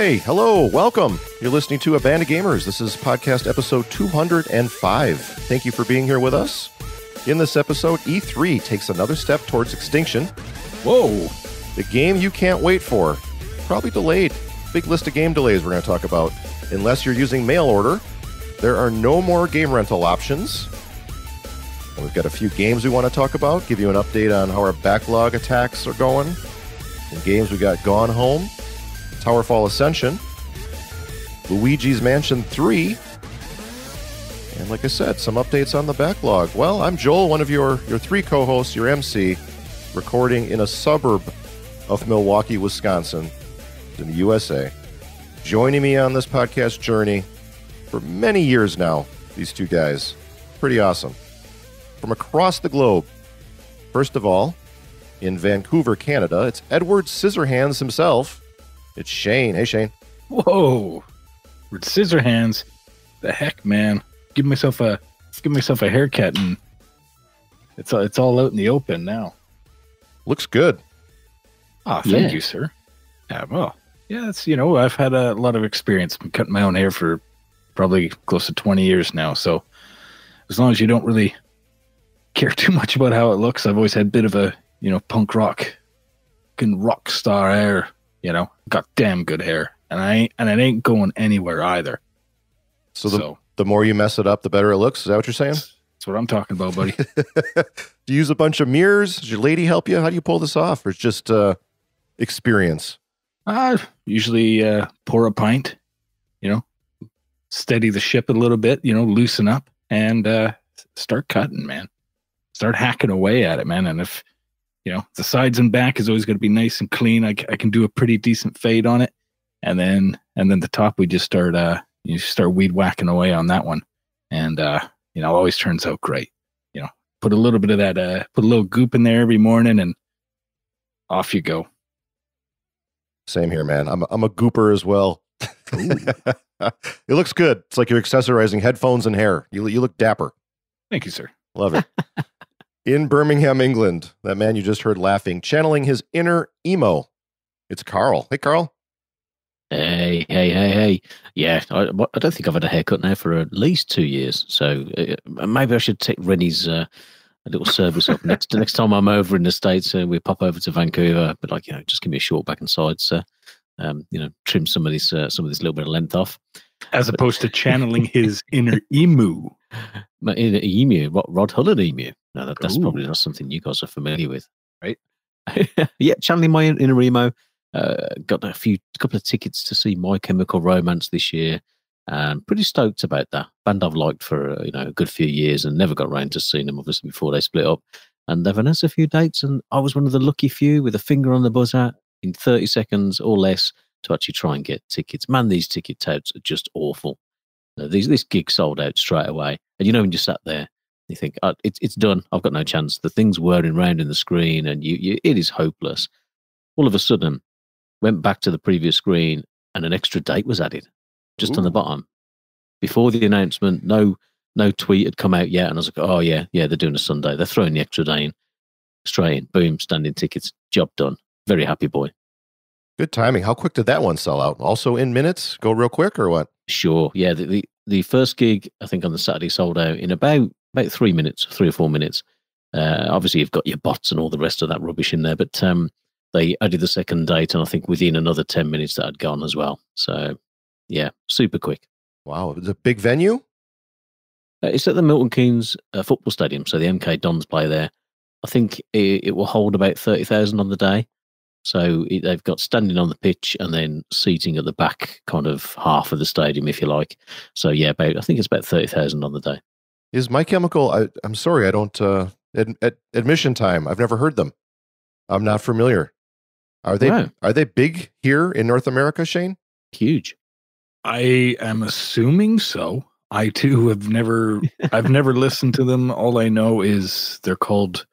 Hey, hello, welcome. You're listening to A Band of Gamers. This is podcast episode 205. Thank you for being here with us. In this episode, E3 takes another step towards extinction. Whoa. The game you can't wait for. Probably delayed. Big list of game delays we're going to talk about. Unless you're using mail order, there are no more game rental options. And we've got a few games we want to talk about, give you an update on how our backlog attacks are going. In games, we got Gone Home, TowerFall Ascension, Luigi's Mansion 3, and like I said, some updates on the backlog. Well, I'm Joel, one of your three co-hosts, your MC, recording in a suburb of Milwaukee, Wisconsin, in the USA. Joining me on this podcast journey for many years now, these two guys. Pretty awesome. From across the globe, first of all, in Vancouver, Canada, it's Edward Scissorhands himself. It's Shane. Hey, Shane. Whoa. With Scissorhands. The heck, man. Give myself a haircut and it's all out in the open now. Looks good. Ah, thank you, sir. Yeah, well, yeah, it's, I've had a lot of experience. I've been cutting my own hair for probably close to 20 years now. So as long as you don't really care too much about how it looks, I've always had a bit of a, punk rock star hair, got damn good hair. And it ain't going anywhere either. So the more you mess it up, the better it looks. Is that what you're saying? That's what I'm talking about, buddy. Do you use a bunch of mirrors? Does your lady help you? How do you pull this off? Or it's just experience? Usually pour a pint, steady the ship a little bit, loosen up and start cutting, man. Start hacking away at it, man. And if, the sides and back is always going to be nice and clean, I can do a pretty decent fade on it. And then the top, we just start weed whacking away on that one. And, always turns out great. Put a little bit of that, put a little goop in there every morning and off you go. Same here, man. I'm a gooper as well. It looks good. It's like you're accessorizing headphones and hair. You look dapper. Thank you, sir. Love it. In Birmingham, England, that man you just heard laughing, channeling his inner emo. It's Karl. Hey, Karl. Hey. Yeah, I don't think I've had a haircut now for at least 2 years. So maybe I should take Rennie's a little service up next time I'm over in the States. We pop over to Vancouver, but just give me a short back and sides. Trim some of this little bit of length off. As opposed to channeling his inner emu. My inner emu, Rod Hullard emu. No, that's probably not something you guys are familiar with, right? Yeah, channeling my inner emo. Got a couple of tickets to see My Chemical Romance this year. Pretty stoked about that. Band I've liked for a good few years and never got around to seeing them, obviously, before they split up. And they've announced a few dates, and I was one of the lucky few with a finger on the buzzer in 30 seconds or less to actually try and get tickets. Man, these ticket touts are just awful. This gig sold out straight away. And when you sat there, you think, it's done. I've got no chance. The thing's whirring round in the screen and it is hopeless. All of a sudden, went back to the previous screen and an extra date was added just on the bottom. Before the announcement, no tweet had come out yet. And I was like, oh, yeah, they're doing a Sunday. They're throwing the extra day in. Straight in. Boom, standing tickets. Job done. Very happy boy. Good timing. How quick did that one sell out? Also in minutes? Go real quick or what? Sure. Yeah, the first gig, I think on the Saturday, sold out in about 3 minutes, 3 or 4 minutes. Obviously, you've got your bots and all the rest of that rubbish in there, but they added the second date, and I think within another 10 minutes that had gone as well. So, yeah, super quick. Wow. It's a big venue? It's at the Milton Keynes football stadium, so the MK Dons play there. I think it will hold about 30,000 on the day. So they've got standing on the pitch and then seating at the back, kind of half of the stadium, if you like. So, yeah, I think it's about 30,000 on the day. Is My Chemical, I'm sorry, I don't, admission time, I've never heard them. I'm not familiar. Are they big here in North America, Shane? Huge. I am assuming so. I too I've never listened to them. All I know is they're called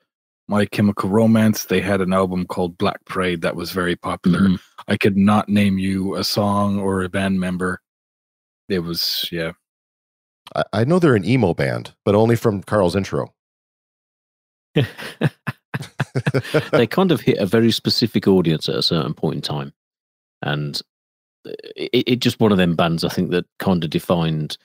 My Chemical Romance. They had an album called Black Parade that was very popular. Mm-hmm. I could not name you a song or a band member. It was, yeah. I know they're an emo band, but only from Karl's intro. They kind of hit a very specific audience at a certain point in time. And it just one of them bands I think that kind of defined.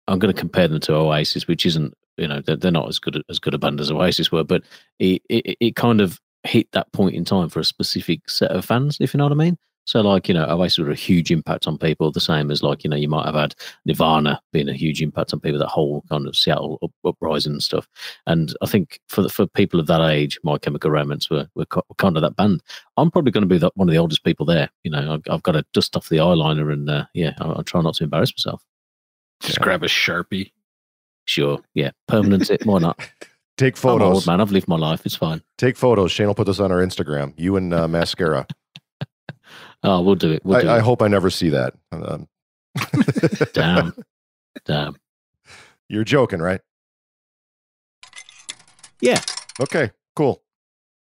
I'm going to compare them to Oasis, which isn't, they're not as good a band as Oasis were, but it kind of hit that point in time for a specific set of fans, if you know what I mean. So, like, Oasis were a huge impact on people, the same as, like, you might have had Nirvana being a huge impact on people, that whole kind of Seattle uprising and stuff. And I think for people of that age, My Chemical Romance were kind of that band. I'm probably going to be one of the oldest people there. I've got to dust off the eyeliner and, I'll try not to embarrass myself. Just grab a Sharpie. Sure, yeah. Permanent it, why not? Take photos. I'm old, man. I've lived my life. It's fine. Take photos. Shane will put this on our Instagram. You and mascara. Oh, we'll do it. I hope I never see that. Damn. You're joking, right? Yeah. Okay, cool.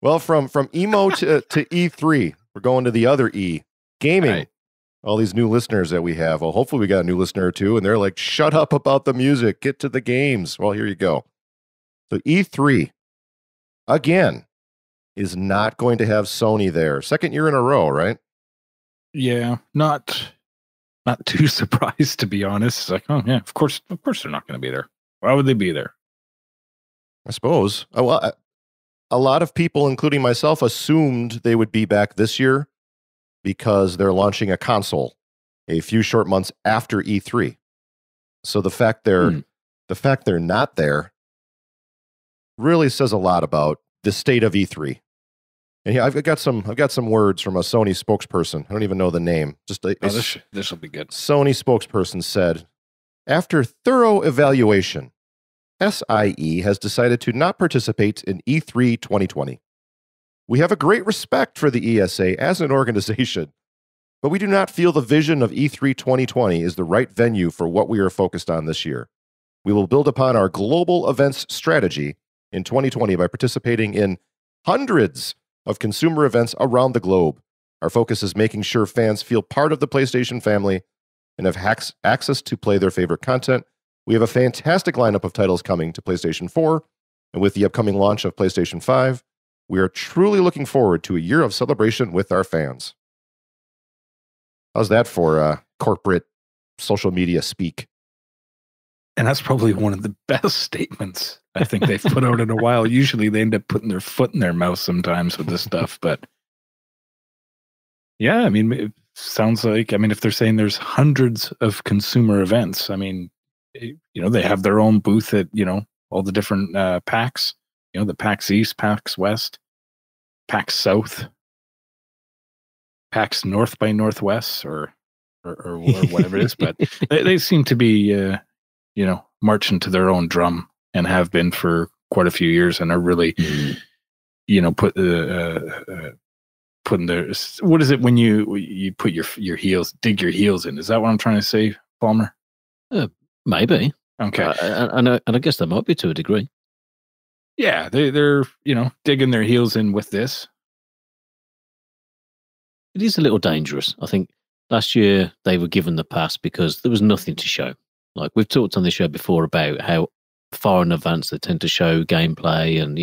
Well, from emo to E3, we're going to the other E, gaming. Right. All these new listeners that we have. Well, hopefully we got a new listener or two, and they're like, shut up about the music. Get to the games. Well, here you go. So E3, again, is not going to have Sony there. Second year in a row, right? Yeah, not too surprised, to be honest. It's like, oh yeah, of course they're not going to be there. Why would they be there? I suppose. Well, a lot of people, including myself, assumed they would be back this year because they're launching a console a few short months after E3. So the fact they're not there really says a lot about the state of E3. And yeah, I've got some words from a Sony spokesperson. I don't even know the name. Just this will be good. Sony spokesperson said, after thorough evaluation, SIE has decided to not participate in E3 2020. We have a great respect for the ESA as an organization, but we do not feel the vision of E3 2020 is the right venue for what we are focused on this year. We will build upon our global events strategy in 2020 by participating in hundreds of consumer events around the globe. Our focus is making sure fans feel part of the PlayStation family and have access to play their favorite content. We have a fantastic lineup of titles coming to PlayStation 4, and with the upcoming launch of PlayStation 5, we are truly looking forward to a year of celebration with our fans. How's that for corporate social media speak? And that's probably one of the best statements I think they've put out in a while. Usually they end up putting their foot in their mouth sometimes with this stuff. But yeah, I mean, it sounds like, if they're saying there's hundreds of consumer events, they have their own booth at, all the different PAX, the PAX East, PAX West, PAX South, PAX North by Northwest, or whatever it is. But they seem to be, marching to their own drum and have been for quite a few years, and are really, putting their, what is it when you put your heels, dig your heels in? Is that what I'm trying to say, Palmer? Maybe. Okay. And I guess that might be to a degree. Yeah, they're digging their heels in with this. It is a little dangerous. I think last year they were given the pass because there was nothing to show. Like, we've talked on this show before about how far in advance they tend to show gameplay and,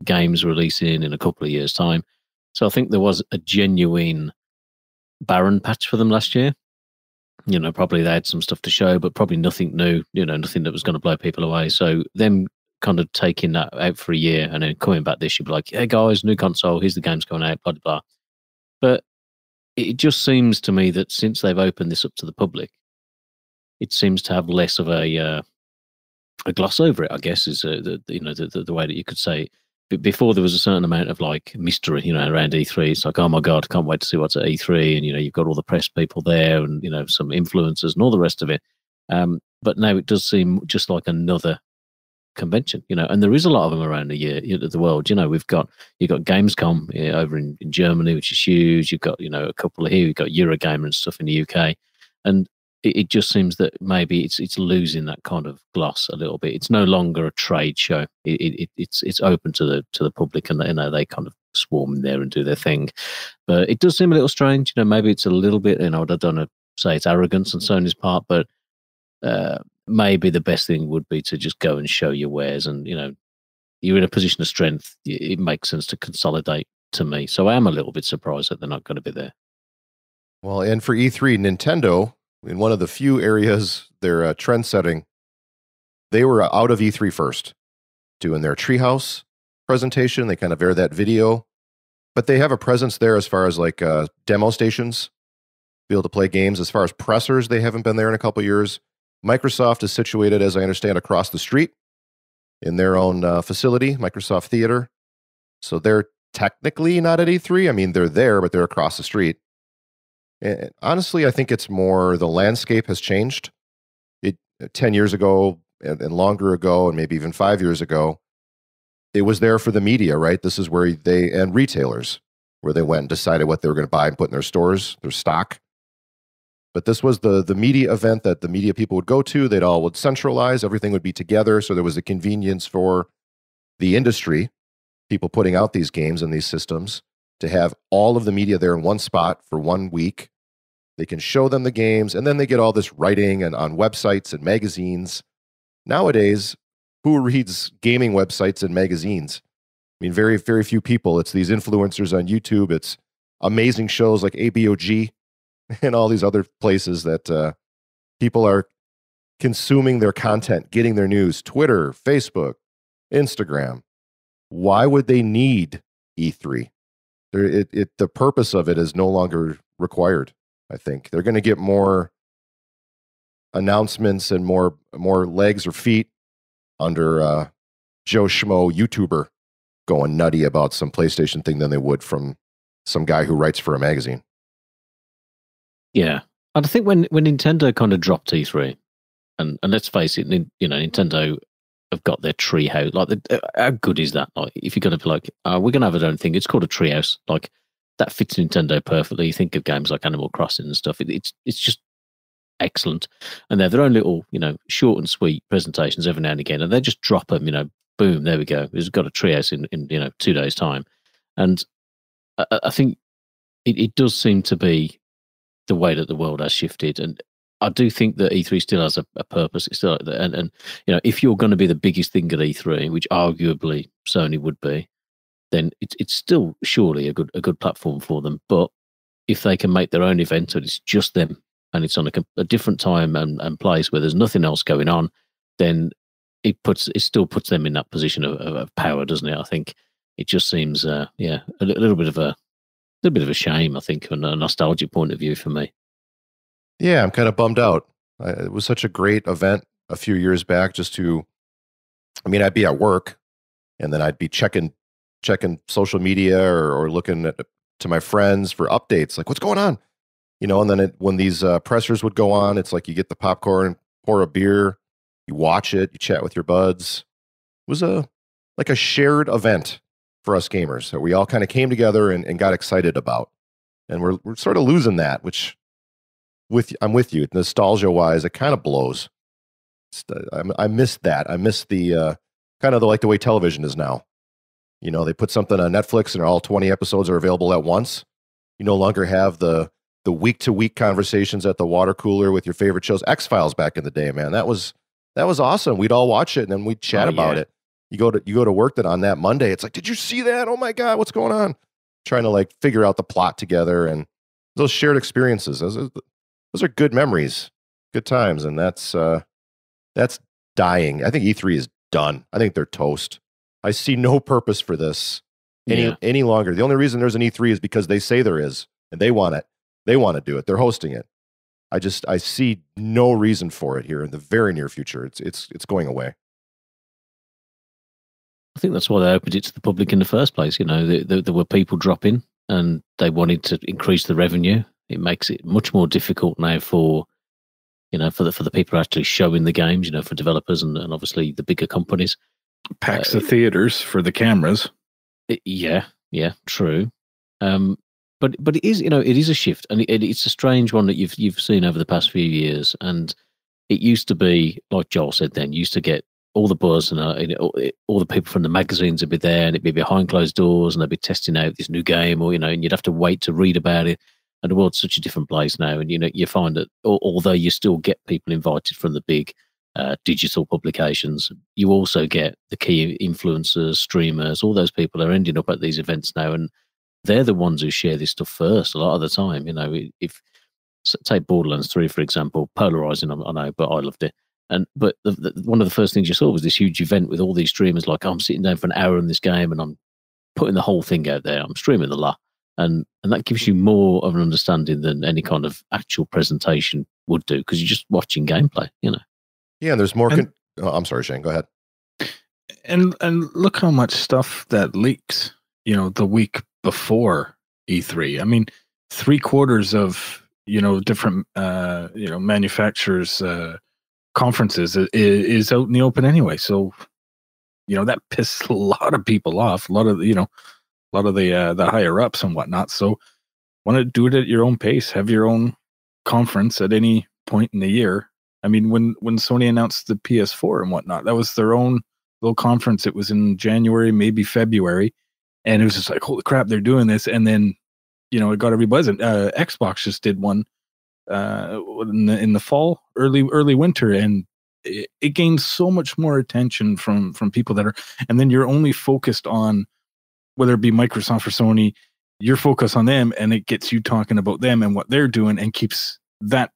games releasing in a couple of years' time. So I think there was a genuine barren patch for them last year. Probably they had some stuff to show, but probably nothing new, nothing that was going to blow people away. So them kind of taking that out for a year and then coming back this year, be like, hey guys, new console, here's the games going out, blah, blah, blah. But it just seems to me that since they've opened this up to the public, it seems to have less of a gloss over it, I guess, is the way that you could say it. Before there was a certain amount of like mystery, around E3. It's like, oh my God, I can't wait to see what's at E3. And, you've got all the press people there and, some influencers and all the rest of it. But now it does seem just like another convention, and there is a lot of them around the world. You've got Gamescom over in Germany, which is huge. You've got, a couple of here. You've got Eurogamer and stuff in the UK. And it just seems that maybe it's losing that kind of gloss a little bit. It's no longer a trade show. It's open to the public, and they kind of swarm in there and do their thing. But it does seem a little strange. Maybe it's a little bit. I don't want to say it's arrogance on Sony's part, but maybe the best thing would be to just go and show your wares, and you're in a position of strength. It makes sense to consolidate, to me. So I am a little bit surprised that they're not going to be there. Well, and for E3, Nintendo, in one of the few areas they're trend setting, they were out of E3 first, doing their Treehouse presentation. They kind of air that video, but they have a presence there as far as like demo stations, be able to play games. As far as pressers, they haven't been there in a couple years. Microsoft is situated, as I understand, across the street in their own facility, Microsoft Theater. So they're technically not at E3. I mean, they're there, but they're across the street. And honestly, I think it's more the landscape has changed. 10 years ago and longer ago, and maybe even 5 years ago, it was there for the media, right? This is where and retailers, where they went and decided what they were going to buy and put in their stores, their stock. But this was the media event that the media people would go to. They'd all would centralize. Everything would be together. So there was a convenience for the industry, people putting out these games and these systems, to have all of the media there in one spot for 1 week. They can show them the games, and then they get all this writing and on websites and magazines. Nowadays, who reads gaming websites and magazines? I mean, very, very few people. It's these influencers on YouTube. It's amazing shows like ABOG and all these other places that people are consuming their content, getting their news. Twitter, Facebook, Instagram. Why would they need E3? The purpose of it is no longer required. I think they're going to get more announcements and more legs or feet under Joe Schmo YouTuber going nutty about some PlayStation thing than they would from some guy who writes for a magazine. Yeah, and I think when Nintendo kind of dropped E3, and let's face it, Nintendo have got their treehouse. Like, how good is that? Like, if you're going to be like, we're going to have our own thing, it's called a treehouse. Like, that fits Nintendo perfectly. You think of games like Animal Crossing and stuff. It's just excellent. And they have their own little, short and sweet presentations every now and again. And they just drop them, boom, there we go. We've got a treehouse in 2 days' time. And I think it does seem to be the way that the world has shifted. And I do think that E3 still has a purpose. It's still, and if you're going to be the biggest thing at E3, which arguably Sony would be, then it's still surely a good platform for them. But if they can make their own event and it's just them and it's on a different time and place where there's nothing else going on, then it still puts them in that position of power, doesn't it? I think it just seems a little bit of a shame, I think, from a nostalgic point of view for me. Yeah, I'm kind of bummed out. It was such a great event a few years back. I'd be at work and then I'd be checking social media or looking to my friends for updates, like what's going on, and then when these pressers would go on, it's like you get the popcorn, pour a beer, you watch it, you chat with your buds. It was like a shared event for us gamers that we all kind of came together and got excited about. And we're sort of losing that, which I'm with you. Nostalgia wise, it kind of blows. I miss that. I miss the kind of the way television is now. They put something on Netflix and all 20 episodes are available at once. You no longer have the week-to-week conversations at the water cooler with your favorite shows. X-Files back in the day, man. That was awesome. We'd all watch it and then we'd chat about it. You go to work then on that Monday. It's like, did you see that? Oh my God, what's going on? Trying to figure out the plot together, and those shared experiences. Those are good memories, good times, and that's dying. I think E3 is done. I think they're toast. I see no purpose for this any longer. The only reason there's an E3 is because they say there is, and they want it. They want to do it. They're hosting it. I see no reason for it here in the very near future. It's going away. I think that's why they opened it to the public in the first place. There were people dropping, and they wanted to increase the revenue. It makes it much more difficult now for the people actually showing the games. For developers and obviously the bigger companies. Packs the theaters for the cameras. Yeah, true. But it is, it is a shift, and it's a strange one that you've seen over the past few years. And it used to be, like Joel said, then you used to get all the buzz and all the people from the magazines would be there, and it'd be behind closed doors, and they'd be testing out this new game, or and you'd have to wait to read about it. And the world's such a different place now, and you find that although you still get people invited from the big digital publications, you also get the key influencers, streamers, all those people are ending up at these events now, and they're the ones who share this stuff first a lot of the time. You know, if take Borderlands 3 for example, polarizing, I know, but I loved it. But one of the first things you saw was this huge event with all these streamers. Like, I'm sitting down for an hour in this game, and I'm putting the whole thing out there. I'm streaming a lot, and that gives you more of an understanding than any kind of actual presentation would do, because you're just watching gameplay. You know. Yeah, and there's more. I'm sorry, Shane. Go ahead. And look how much stuff that leaks. You know, the week before E3. I mean, 3/4 of different manufacturers' conferences is out in the open anyway. So, that pissed a lot of people off. A lot of the higher ups and whatnot. So, want to do it at your own pace. Have your own conference at any point in the year. I mean, when Sony announced the PS4 and whatnot, that was their own little conference. It was in January, maybe February, and it was just like, holy crap, they're doing this. And then, it got every buzzing. Xbox just did one in the fall, early winter, and it gains so much more attention from people that are, and then you're only focused on, whether it be Microsoft or Sony, you're focused on them, and it gets you talking about them and what they're doing, and keeps that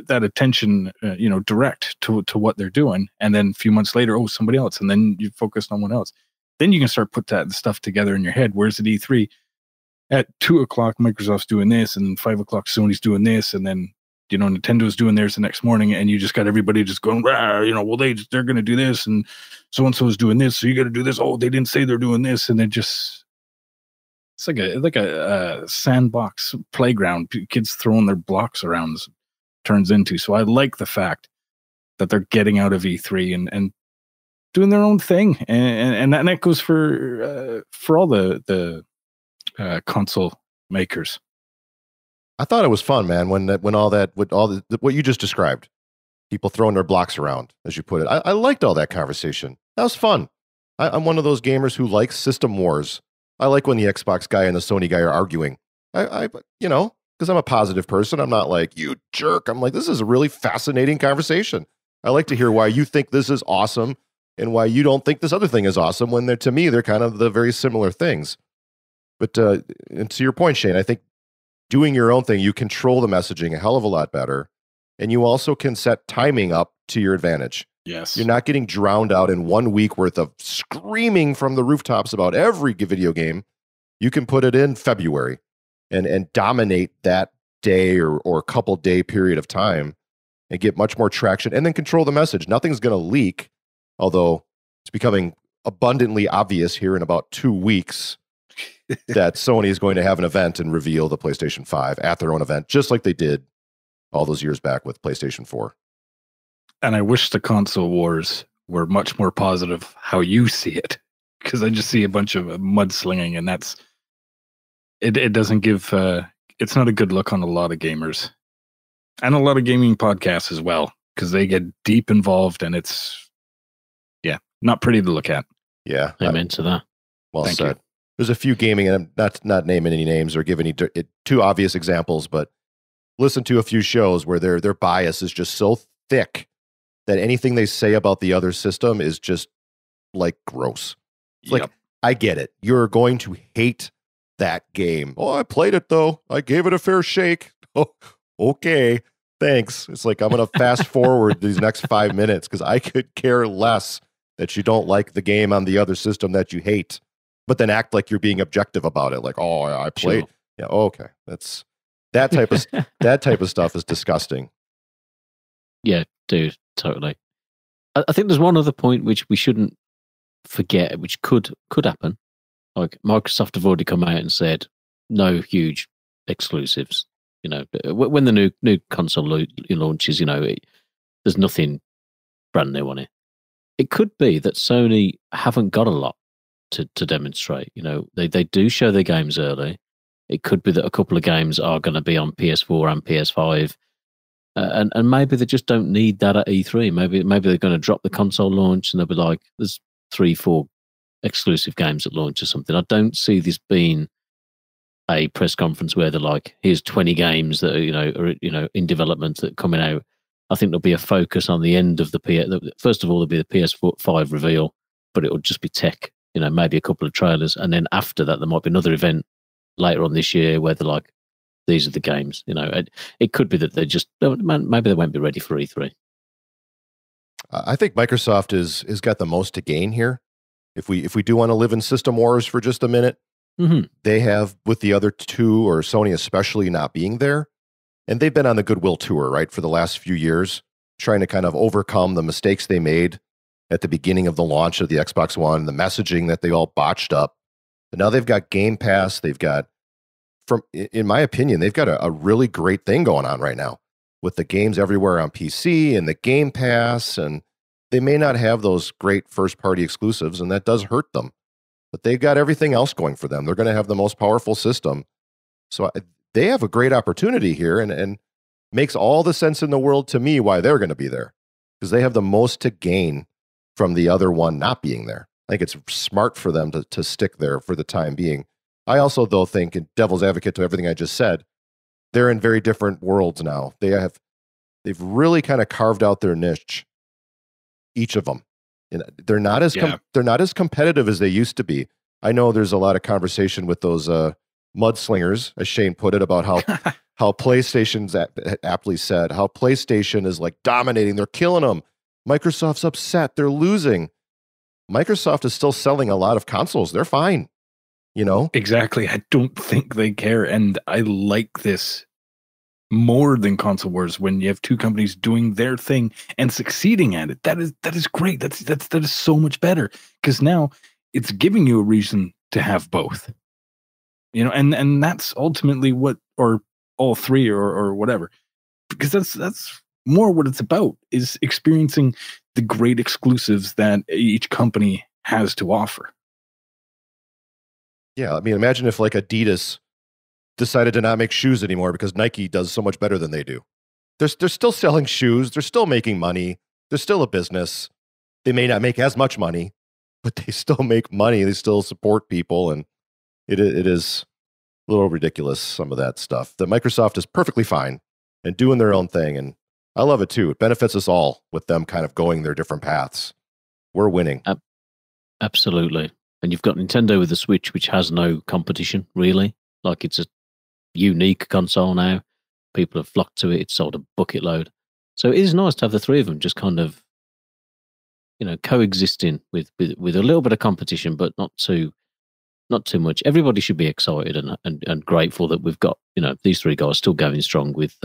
attention direct to what they're doing. And then a few months later, somebody else, and then you focus on someone else. Then you can start put that stuff together in your head. Whereas at E3, at 2:00 Microsoft's doing this, and 5:00 Sony's doing this, and then Nintendo's doing theirs the next morning, and you just got everybody just going, well, they're going to do this, and so is doing this, so you got to do this. Oh, they didn't say they're doing this, and it's like a sandbox playground. Kids throwing their blocks around turns into. So I like the fact that they're getting out of E3 and doing their own thing, and that goes for all the console makers. I thought it was fun, man. When what you just described, people throwing their blocks around, as you put it. I liked all that conversation. That was fun. I'm one of those gamers who likes system wars. I like when the Xbox guy and the Sony guy are arguing. Because I'm a positive person. I'm not like, you jerk. I'm like, this is a really fascinating conversation. I like to hear why you think this is awesome and why you don't think this other thing is awesome, when to me, they're kind of the very similar things. But and to your point, Shane, I think doing your own thing, you control the messaging a hell of a lot better. And you also can set timing up to your advantage. Yes. You're not getting drowned out in 1 week worth of screaming from the rooftops about every video game. You can put it in February and dominate that day or couple day period of time and get much more traction, and then control the message. Nothing's going to leak, although it's becoming abundantly obvious here in about 2 weeks that Sony is going to have an event and reveal the PlayStation 5 at their own event, just like they did all those years back with PlayStation 4. And I wish the console wars were much more positive how you see it, because I just see a bunch of mudslinging, and it doesn't give, it's not a good look on a lot of gamers and a lot of gaming podcasts as well, because they get deep involved, and it's, not pretty to look at. Yeah. Amen to that. Well said. There's a few gaming, and I'm not naming any names or giving any too obvious examples, but listen to a few shows where their bias is just so thick that anything they say about the other system is just like gross. It's like, I get it. You're going to hate that game. Oh, I played it though. I gave it a fair shake. Oh, okay. Thanks. It's like, I'm going to fast forward these next 5 minutes because I could care less that you don't like the game on the other system that you hate, but then act like you're being objective about it. Like, oh, I played. Sure. Yeah. Okay. That's that type of stuff is disgusting. Yeah, dude, totally. I think there's one other point which we shouldn't forget, which could happen. Like, Microsoft have already come out and said no huge exclusives. When the new console launches, there's nothing brand new on it. It could be that Sony haven't got a lot to demonstrate. They do show their games early. It could be that a couple of games are going to be on PS4 and PS5. And maybe they just don't need that at E3. Maybe they're going to drop the console launch and they'll be like, there's 3-4 exclusive games at launch or something. I don't see this being a press conference where they're like, here's 20 games that are in development that are coming out. I think there'll be a focus on the end of first of all, there'll be the PS5 reveal, but it'll just be tech, maybe a couple of trailers. And then after that, there might be another event later on this year where they're like, these are the games. You know, it could be that they just maybe they won't be ready for E3. I think Microsoft is got the most to gain here. If we do want to live in system wars for just a minute, they have, with the other two, or Sony especially, not being there, and they've been on the goodwill tour, right, for the last few years, trying to kind of overcome the mistakes they made at the beginning of the launch of the Xbox One, the messaging that they all botched up. But now they've got Game Pass. They've got, in my opinion, they've got a really great thing going on right now with the games everywhere on PC and the Game Pass. And they may not have those great first-party exclusives, and that does hurt them. But they've got everything else going for them. They're going to have the most powerful system. So they have a great opportunity here, and makes all the sense in the world to me why they're going to be there, because they have the most to gain from the other one not being there. I think it's smart for them to stick there for the time being. I also, though, think, in devil's advocate to everything I just said, they're in very different worlds now. They've really kind of carved out their niche, each of them. And they're not as competitive as they used to be. I know there's a lot of conversation with those mudslingers, as Shane put it, about how PlayStation's aptly said, how PlayStation is like dominating. They're killing them. Microsoft's upset. They're losing. Microsoft is still selling a lot of consoles. They're fine. You know? Exactly. I don't think they care. And I like this more than console wars, when you have two companies doing their thing and succeeding at it. That is great. That is so much better, because now it's giving you a reason to have both. You know, and that's ultimately what, or all three, or whatever, because that's more what it's about, is experiencing the great exclusives that each company has to offer. Yeah, I mean, imagine if like Adidas decided to not make shoes anymore because Nike does so much better than they do. They're still selling shoes. They're still making money. They're still a business. They may not make as much money, but they still make money. They still support people, and it is a little ridiculous, some of that stuff. That Microsoft is perfectly fine and doing their own thing, and I love it too. It benefits us all with them kind of going their different paths. We're winning. Absolutely. And you've got Nintendo with the Switch, which has no competition, really. Like, it's a unique console now. People have flocked to it. It's sold a bucket load. So it is nice to have the three of them just kind of, you know, coexisting with a little bit of competition, but not too much. Everybody should be excited and grateful that we've got, you know, these three guys still going strong with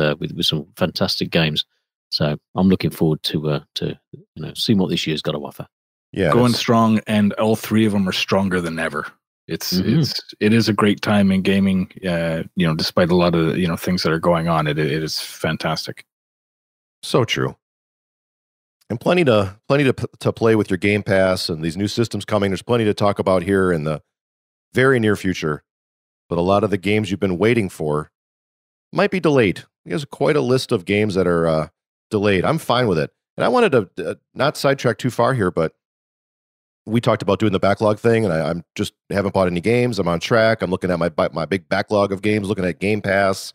some fantastic games. So I'm looking forward to you know, seeing what this year's got to offer. Yeah, going strong, and all three of them are stronger than ever. It is a great time in gaming. You know, despite a lot of, you know, things that are going on, it is fantastic. So true. And plenty to play with your Game Pass and these new systems coming. There's plenty to talk about here in the very near future. But a lot of the games you've been waiting for might be delayed. There's quite a list of games that are delayed. I'm fine with it. And I wanted to not sidetrack too far here, but we talked about doing the backlog thing, and I'm just haven't bought any games. I'm on track. I'm looking at my big backlog of games, looking at Game Pass.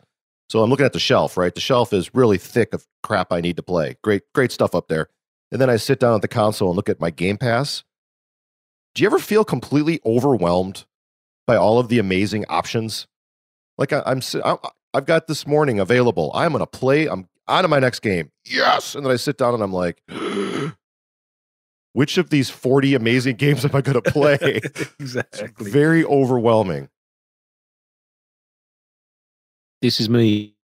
So I'm looking at the shelf, right? The shelf is really thick of crap I need to play. Great stuff up there. And then I sit down at the console and look at my Game Pass. Do you ever feel completely overwhelmed by all of the amazing options? Like I've got this morning available. I'm going to play. I'm on to my next game. Yes. And then I sit down and I'm like, which of these 40 amazing games am I going to play? Exactly. It's very overwhelming. This is me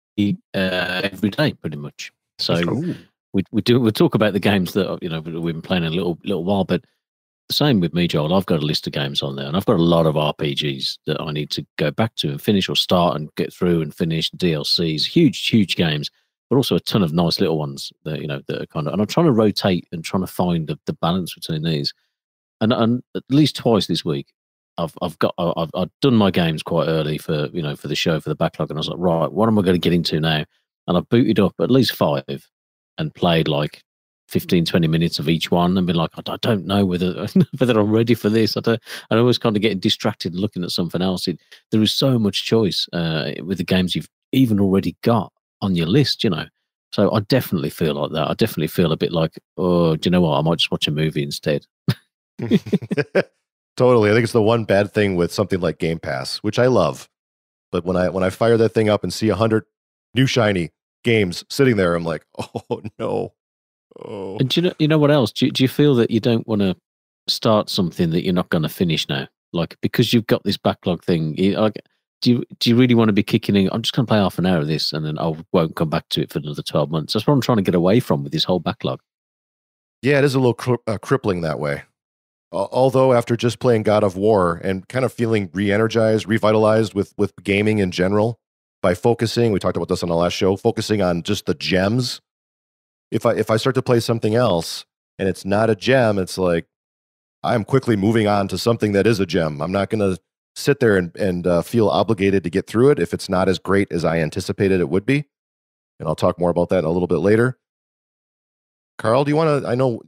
every day, pretty much. So we talk about the games that, you know, we've been playing a little while, but the same with me, Joel. I've got a list of games on there, and I've got a lot of RPGs that I need to go back to and finish, or start and get through and finish. DLCs, huge games, but also a ton of nice little ones that, you know, that are kind of, and I'm trying to rotate and trying to find the balance between these. And at least twice this week, I've done my games quite early for the show, for the backlog, and I was like, right, what am I going to get into now? And I booted up at least 5 and played like 15-20 minutes of each one, and been like, I don't know whether I'm ready for this. I always kind of getting distracted looking at something else. There is so much choice with the games you've even already got on your list, you know. So I definitely feel like that. I definitely feel a bit like, oh, do you know what? I might just watch a movie instead. Totally. I think it's the one bad thing with something like Game Pass, which I love. But when I fire that thing up and see 100 new shiny games sitting there, I'm like, oh no. Oh. And do you know what else? Do you feel that you don't want to start something that you're not going to finish now? Like, because you've got this backlog thing, do you really want to be kicking in? I'm just going to play half an hour of this and then I won't come back to it for another 12 months. That's what I'm trying to get away from with this whole backlog. Yeah, it is a little crippling that way. Although after just playing God of War and kind of feeling re-energized, revitalized with gaming in general, by focusing, we talked about this on the last show, focusing on just the gems. If I start to play something else and it's not a gem, it's like I'm quickly moving on to something that is a gem. I'm not going to sit there and feel obligated to get through it if it's not as great as I anticipated it would be. And I'll talk more about that a little bit later. Karl, do you want to? I know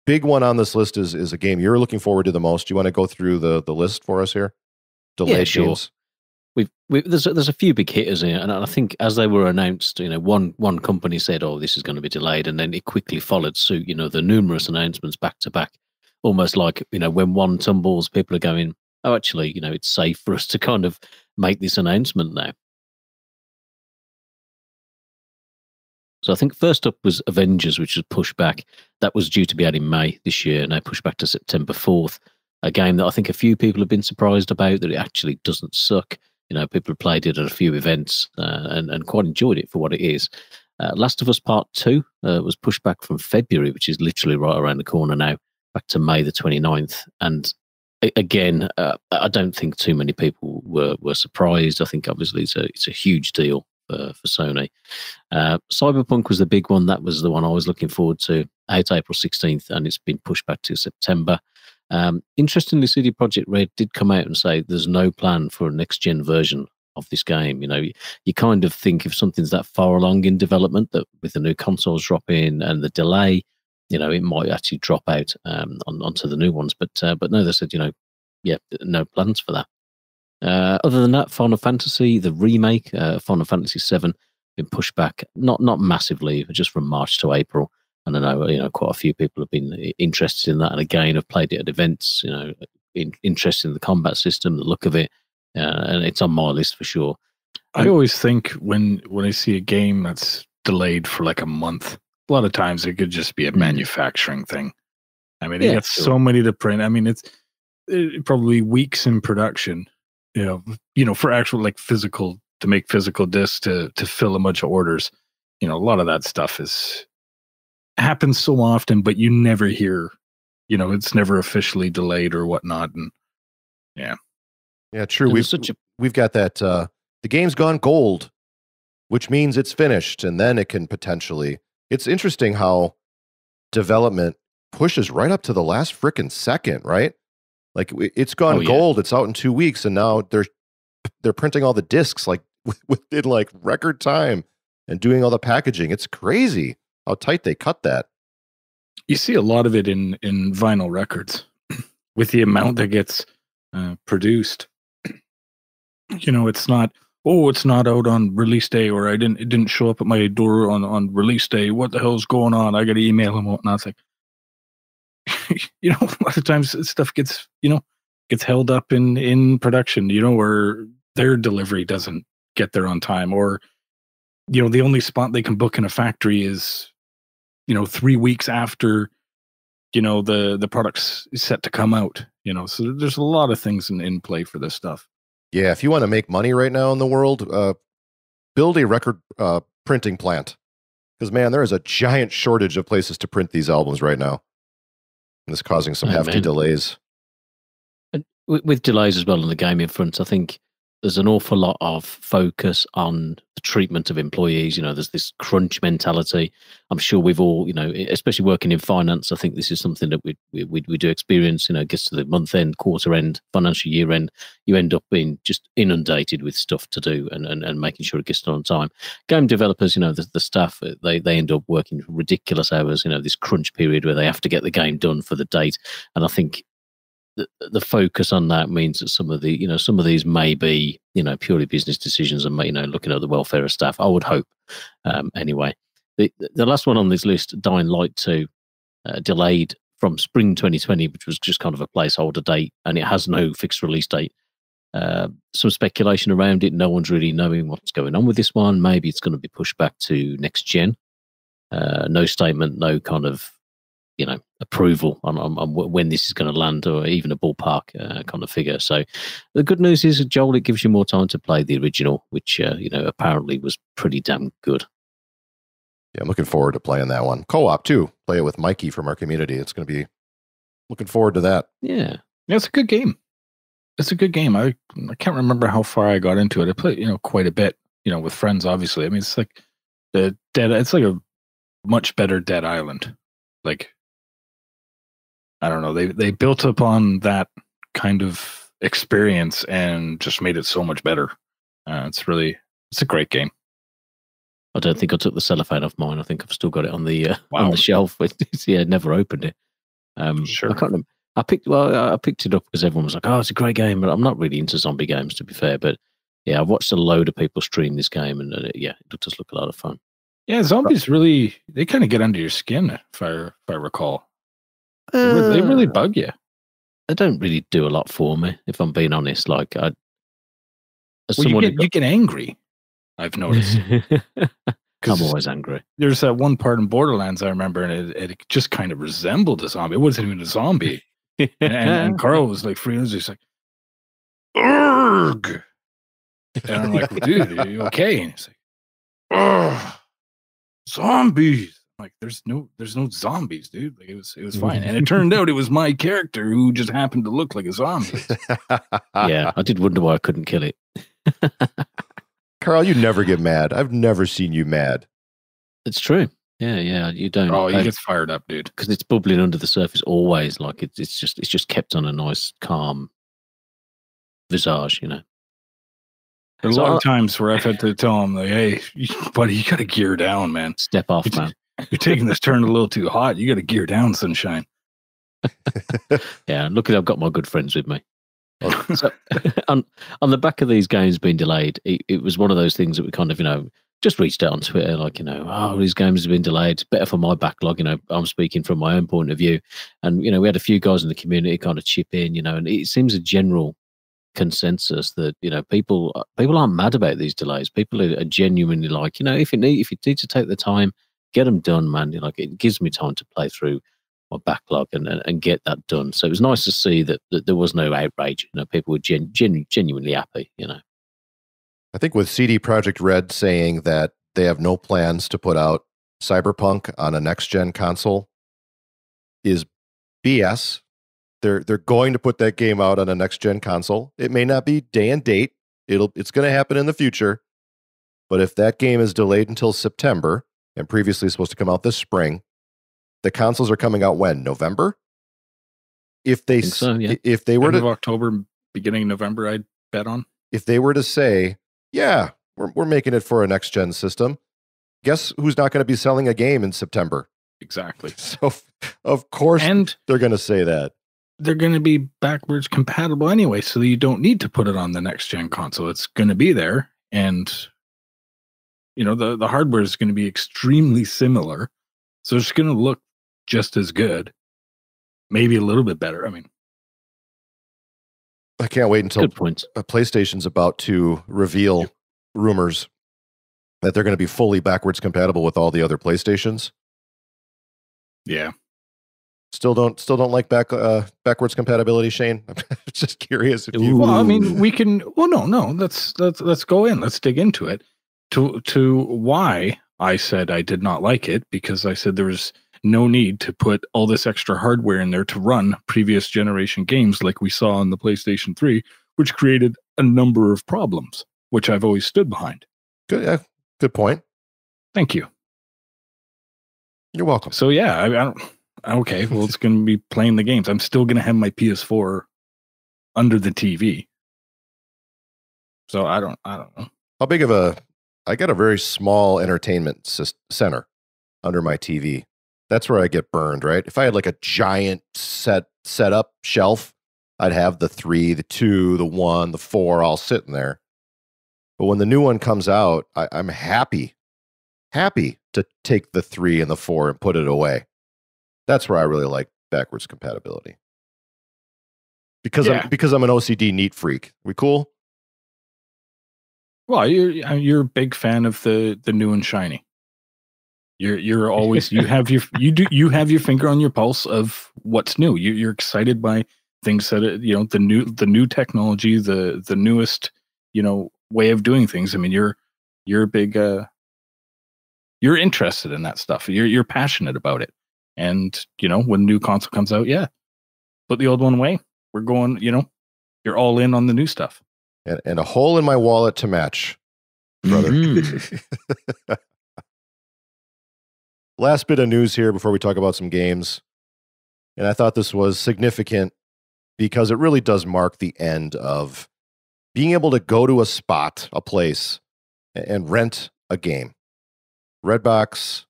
big one on this list is a game you're looking forward to the most. Do you want to go through the list for us here? Delayed sure. games. There's a few big hitters here, and I think as they were announced, one company said, "Oh, this is going to be delayed," and then it quickly followed suit. The numerous announcements back to back, almost like when one tumbles, people are going, "Oh, actually, it's safe for us to kind of make this announcement now." So I think first up was Avengers, which was pushed back. That was due to be out in May this year, and now pushed back to September 4th. A game that I think a few people have been surprised about, that it actually doesn't suck. People have played it at a few events and quite enjoyed it for what it is. Last of Us Part 2 was pushed back from February, which is literally right around the corner now, back to May the 29th. And again, I don't think too many people were surprised. I think obviously it's a huge deal for Sony. Cyberpunk was the big one. That was the one I was looking forward to, out April 16th, and it's been pushed back to September. Interestingly, CD Projekt Red did come out and say there's no plan for a next-gen version of this game. You kind of think if something's that far along in development, that with the new consoles dropping and the delay, it might actually drop out onto the new ones. But no, they said, no plans for that. Other than that, Final Fantasy, the remake, Final Fantasy VII, been pushed back, not massively, but just from March to April. And I know, quite a few people have been interested in that. And again, have played it at events, interested in the combat system, the look of it. And it's on my list for sure. I always think when I see a game that's delayed for like a month, a lot of times it could just be a manufacturing thing. I mean, it gets so many to print. I mean, it's probably weeks in production, for actual like physical, to make physical discs to fill a bunch of orders. A lot of that stuff happens so often, but you never hear, it's never officially delayed or whatnot. And yeah, true. We've got that. The game's gone gold, which means it's finished, and then it can potentially. It's interesting how development pushes right up to the last frickin' second, right? Like it's gone gold. It's out in 2 weeks, and now they're printing all the discs like within like record time and doing all the packaging. It's crazy how tight they cut that. You see a lot of it in vinyl records with the amount that gets produced. It's not, it's not out on release day, or it didn't show up at my door on release day. What the hell's going on? I got to email them and whatnot. It's like, a lot of times stuff gets held up in production, or their delivery doesn't get there on time, or, the only spot they can book in a factory is, 3 weeks after, the product's set to come out, so there's a lot of things in play for this stuff. Yeah. If you want to make money right now in the world, build a record printing plant, because man, there is a giant shortage of places to print these albums right now. And it's causing some hefty delays. And with delays as well on the gaming front, I think there's an awful lot of focus on the treatment of employees. There's this crunch mentality. I'm sure we've all, especially working in finance, I think this is something that we do experience. It gets to the month end, quarter end, financial year end, you end up being just inundated with stuff to do and making sure it gets done on time. Game developers, the staff, they end up working ridiculous hours, this crunch period where they have to get the game done for the date. And I think the focus on that means that some of these may be, purely business decisions and, looking at the welfare of staff. I would hope. Anyway, the last one on this list, Dying Light 2, delayed from spring 2020, which was just kind of a placeholder date, and it has no fixed release date. Some speculation around it. No one's really knowing what's going on with this one. Maybe it's going to be pushed back to next gen. No statement, no kind of, approval on when this is going to land, or even a ballpark kind of figure. So the good news is, Joel, it gives you more time to play the original, which, apparently was pretty damn good. Yeah, I'm looking forward to playing that one. Co-op, too. Play it with Mikey from our community. It's going to be looking forward to that. Yeah, it's a good game. It's a good game. I can't remember how far I got into it. I played, quite a bit, with friends, obviously. I mean, it's like it's like a much better Dead Island. Like, I don't know. They built upon that kind of experience and just made it so much better. It's a great game. I don't think I took the cellophane off mine. I think I've still got it on the on the shelf. Never opened it. Sure. I can't remember. I picked it up because everyone was like, "Oh, it's a great game," but I'm not really into zombie games, to be fair. But yeah, I've watched a load of people stream this game, and it does look a lot of fun. Yeah, zombies they kind of get under your skin, if I recall. They really bug you. They don't really do a lot for me, if I'm being honest. Like, you get angry. I've noticed. I'm always angry. There's that one part in Borderlands I remember, and it just kind of resembled a zombie. It wasn't even a zombie. and Karl was like, he's like, "Urgh!" And I'm like, "Dude, are you okay?" And he's like, "Ugh, zombies!" I'm like, there's no zombies, dude. Like, it was fine. And it turned out it was my character who just happened to look like a zombie. Yeah, I did wonder why I couldn't kill it. Karl, you never get mad. I've never seen you mad. It's true. Yeah, you don't. Oh, he gets fired up, dude. Because it's bubbling under the surface always. Like it's just kept on a nice, calm visage, There's a lot of times where I've had to tell him, like, "Hey, buddy, you got to gear down, man. Step off, man. You're taking this turn a little too hot. You got to gear down, sunshine." Yeah, luckily I've got my good friends with me. So, on the back of these games being delayed, it was one of those things that we kind of, just reached out on Twitter, like, oh, these games have been delayed. It's better for my backlog. I'm speaking from my own point of view. And, we had a few guys in the community kind of chip in, and it seems a general consensus that, people aren't mad about these delays. People are genuinely like, if you need to take the time, get them done, man. Like, it gives me time to play through my backlog and get that done. So it was nice to see that there was no outrage. People were genuinely happy. I think with CD Projekt Red saying that they have no plans to put out Cyberpunk on a next gen console is BS. They're going to put that game out on a next gen console. It may not be day and date. It's going to happen in the future. But if that game is delayed until September and previously supposed to come out this spring, the consoles are coming out when? November? If they if they were end to of October, beginning of November, I'd bet on. If they were to say, yeah, we're making it for a next gen system, guess who's not going to be selling a game in September? Exactly. So of course they're going to say that. They're going to be backwards compatible anyway, so you don't need to put it on the next gen console. It's going to be there, and the hardware is going to be extremely similar, so it's going to look just as good, maybe a little bit better. I mean, I can't wait until PlayStation's about to reveal rumors that they're going to be fully backwards compatible with all the other PlayStations. Yeah. Still don't like backwards compatibility, Shane. I'm just curious if you. Well, I mean, we can. Well, no. Let's go in. Let's dig into it. To why I said I did not like it, because I said there was no need to put all this extra hardware in there to run previous generation games like we saw on the PlayStation 3, which created a number of problems, which I've always stood behind. Good point. Thank you. You're welcome. So yeah, I don't. Okay, well, it's going to be playing the games. I'm still going to have my PS4 under the TV. So I don't know. How big of I got a very small entertainment center under my TV. That's where I get burned, right? If I had like a giant setup shelf, I'd have the 3, the 2, the 1, the 4 all sitting there. But when the new one comes out, I'm happy to take the 3 and the 4 and put it away. That's where I really like backwards compatibility. because I'm an OCD neat freak. We cool? Well, you're a big fan of the new and shiny. You're always you have your finger on your pulse of what's new. You're excited by things that the new technology, the newest way of doing things. I mean, you're a big you're interested in that stuff. You're passionate about it. And when a new console comes out, put the old one away. We're going. You're all in on the new stuff. And a hole in my wallet to match, brother. Mm-hmm. Last bit of news here before we talk about some games. And I thought this was significant because it really does mark the end of being able to go to a spot, a place, and rent a game. Redbox